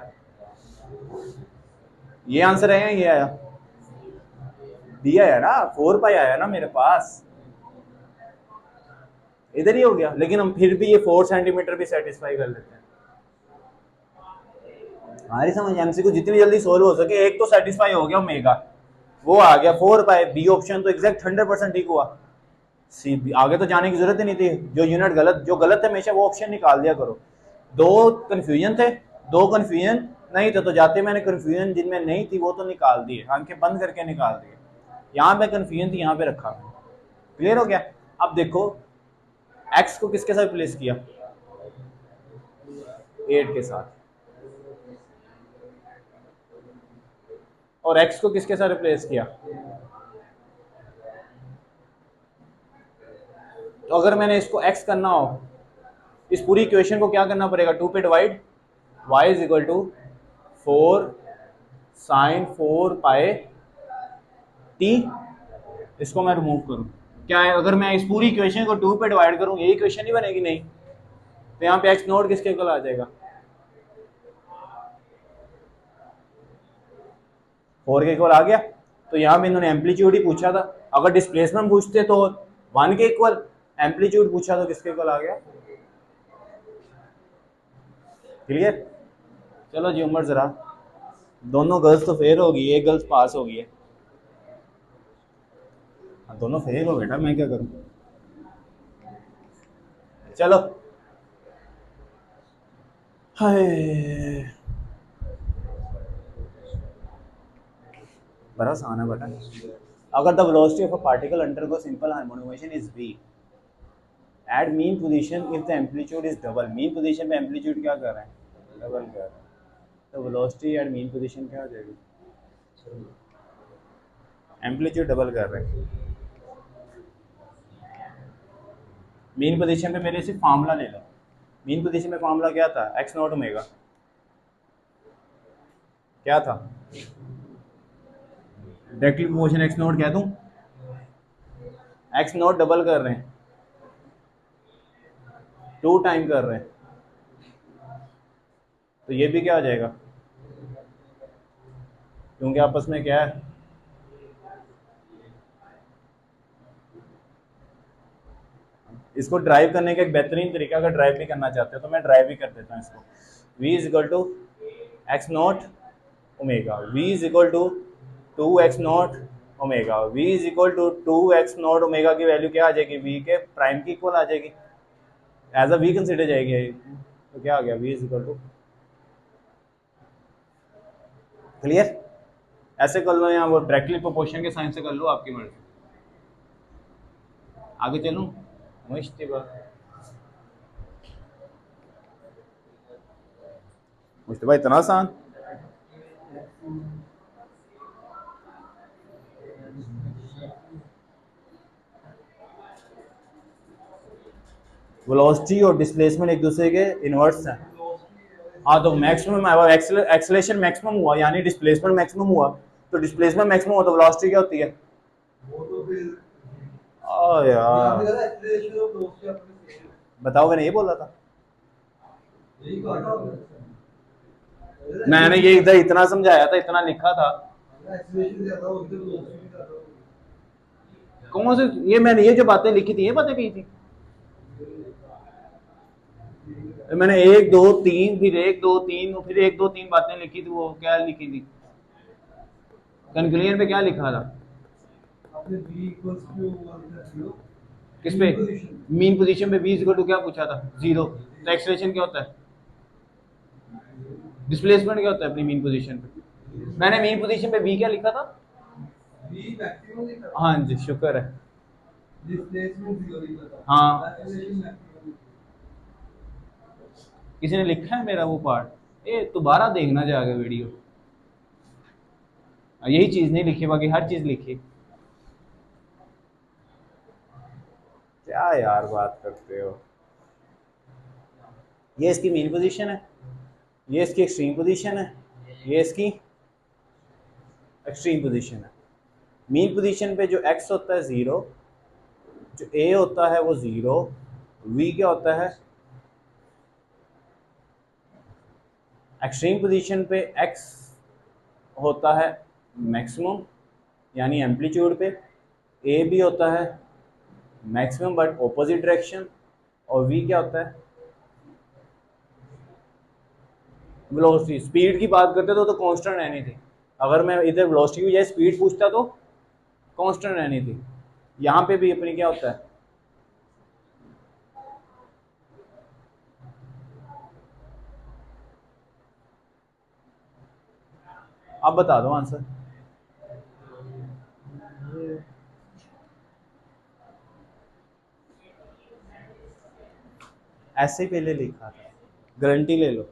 ये आंसर है, ये आया, दिया है ना, 4 पाई आया ना मेरे पास, इधर ही हो गया। लेकिन हम फिर भी ये 4 सेंटीमीटर भी सेटिस्फाई कर लेते हैं। हमारी समझ एमसीक्यू जितनी जल्दी सोल्व हो सके, एक तो सेटिस्फाई हो गया ओमेगा, वो आ गया 4 पाई, बी ऑप्शन तो एग्जैक्ट 100% ठीक हुआ। सी आगे तो जाने की जरूरत ही नहीं थी, जो यूनिट गलत, जो गलत है हमेशा वो ऑप्शन निकाल दिया करो। दो कंफ्यूजन थे, दो कंफ्यूजन नहीं थे, तो जाते मैंने कंफ्यूजन जिनमें नहीं थी वो तो निकाल दिए, आंखें बंद करके निकाल दिए। यहाँ पे कंफ्यूजन थी, यहाँ पे रखा। क्लियर हो गया। अब देखो एक्स को किसके साथ रिप्लेस किया, 8 के साथ, और एक्स को किसके साथ रिप्लेस किया, तो अगर मैंने इसको x करना हो, इस पूरी इक्वेशन को क्या करना पड़ेगा, 2 पे divide, y is equal to 4 sine 4 pi t, इसको मैं रिमूव करूं, क्या है, अगर मैं इस पूरी इक्वेशन को 2 पे डिवाइड करूं, ये इक्वेशन नहीं बनेगी, नहीं, तो यहाँ पे x नोट किसके इक्वल आ जाएगा, 4 के इक्वल आ गया। तो यहाँ पे इन्होंने एम्पलीट्यूड ही पूछा था, अगर डिस्प्लेसमेंट पूछते तो 1 के इक्वल, एम्पलीट्यूड पूछा तो किसके इक्वल आ गया। क्लियर। चलो जी उमर जरा, दोनों गर्ल्स तो फेल होगी, एक गर्ल्स पास होगी है, दोनों फेल हो बेटा, मैं क्या करूं। चलो हाय, बड़ा आसान है बेटा। अगर the velocity of a particle undergo simple harmonic motion is v at mean position if the amplitude is double, mean position पे एम्पलीट्यूड क्या कर रहे हैं, डबल कर रहे हैं, तो वेलोसिटी एट मीन पोजीशन क्या हो जाएगी, एम्पलीट्यूड डबल कर रहे हैं, मीन पोजीशन पे मेरे सिर्फ फार्मूला ले लो। मीन पोजीशन में फार्मूला क्या था, एक्स नॉट ओमेगा क्या था, डायरेक्टली प्रोपोर्शन एक्स नॉट कह दूं, एक्स नॉट डबल कर रहे हैं, 2 टाइम कर रहे हैं, तो ये भी क्या हो जाएगा, क्योंकि आपस में क्या है, इसको ड्राइव करने का एक बेहतरीन तरीका, अगर ड्राइव भी करना चाहते हो तो मैं ड्राइव भी कर देता हूँ इसको। v is equal to x not omega, v is equal to 2x naught omega, v is equal to 2x naught omega की वैल्यू क्या आ जाएगी, v के प्राइम की इक्वल आ जाएगी, एज अ v कंसिडर जाएगी, तो क्या आ गया, v is equal to, clear. ऐसे कर लो, यहाँ वो डायरेक्टली प्रोपोर्शन के साइन से कर लो, आपकी मर्जी। आगे चलूँ, मुश्तिबा मुश्तिबा इतना आसान, वेलोसिटी और डिस्प्लेसमेंट एक दूसरे के इनवर्स हैं। हाँ तो मैक्सिमम एक्सेलरेशन मैक्सिमम हुआ यानी डिस्प्लेसमेंट मैक्सिमम हुआ, तो डिस्प्लेसमेंट मैक्सिमम हुआ तो वेलोसिटी क्या होती है, यार बताओ, मैंने ये बोला था, मैंने ये इधर इतना समझाया था, इतना लिखा था, कौन से ये मैंने ये जो बातें लिखी थी, ये बातें कही थी मैंने, 1 2 3 फिर 1 2 3 फिर 1 2 3 बातें लिखी थी, वो क्या लिखी थी, कंक्लूजन पे क्या लिखा था, किस पे, मीन पोजीशन पे v इक्वल टू क्या पूछा था, 0, तो एक्सेलरेशन क्या होता है, डिस्प्लेसमेंट क्या होता है अपनी मीन पोजीशन पे, मैंने मीन पोजीशन पे v क्या लिखा था, हाँ जी शुक्र है, हाँ किसी ने लिखा है मेरा वो पार्ट, ए दोबारा देखना जाके वीडियो, यही चीज नहीं लिखी, बाकी हर चीज लिखी। क्या यार बात करते हो, ये इसकी मीन पोजीशन है, ये इसकी एक्सट्रीम पोजीशन है, ये इसकी एक्सट्रीम पोजीशन है। मीन पोजीशन पे जो x होता है 0, जो a होता है वो 0, v क्या होता है, एक्सट्रीम पोजीशन पे x होता है मैक्सिमम यानी एम्पलीट्यूड पे, a भी होता है मैक्सिमम बट ऑपोजिट डायरेक्शन, और v क्या होता है वेलोसिटी। स्पीड की बात करते तो कांस्टेंट रहनी थी, अगर मैं इधर वेलोसिटी की बजाय स्पीड पूछता तो कांस्टेंट रहनी थी, यहाँ पे भी अपनी क्या होता है, अब बता दो आंसर, ऐसे ही पहले लिखा था, गारंटी ले लो,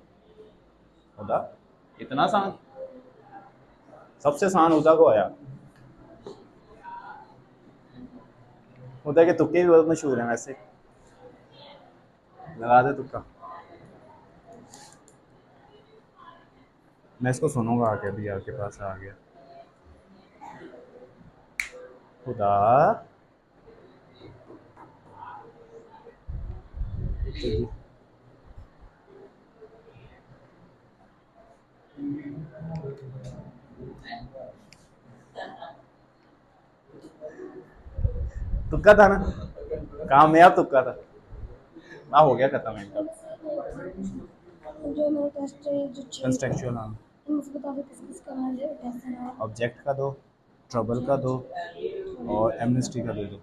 खुदा इतना आसान, सबसे आसान उदा को आया, उदा के तुक्के भी बहुत मशहूर हैं, वैसे लगा दे तुक्का, मैं इसको सुनूंगा आके, अभी आपके पास आ गया, खुदा तुक्का था ना, कामयाब तुक्का था, ना हो गया खत्म इनका, जो मेरे टेस्ट है जो कंस्ट्रक्चुअल, हाँ मुझे बता दो किस किस का है टेस्ट है, ऑब्जेक्ट का दो, ट्रबल का दो, और एमनेस्टी का दे दो,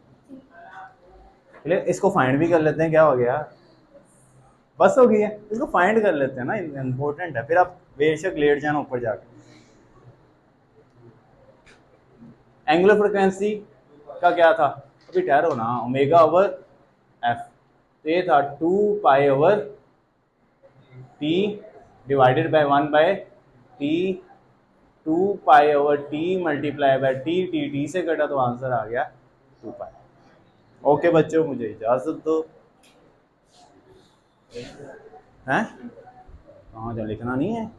चलिए इसको फाइंड भी कर लेते हैं, क्या हो गया, बस हो गई है, इसको फाइंड कर लेते हैं ना, इम्पोर्टेंट है, फिर आप बेशक लेट जाना ऊपर जाके। एंगुलर फ्रिक्वेंसी का क्या था, अभी ठहरो ना, ओमेगा ओवर एफ, तो ये था 2 pi over t divided by 1 by t, 2 pi over t multiply by t, t से कटा तो आंसर आ गया 2 पाई। ओके बच्चों, मुझे इजाज़त दो। हैं कहाँ जा लिखना नहीं है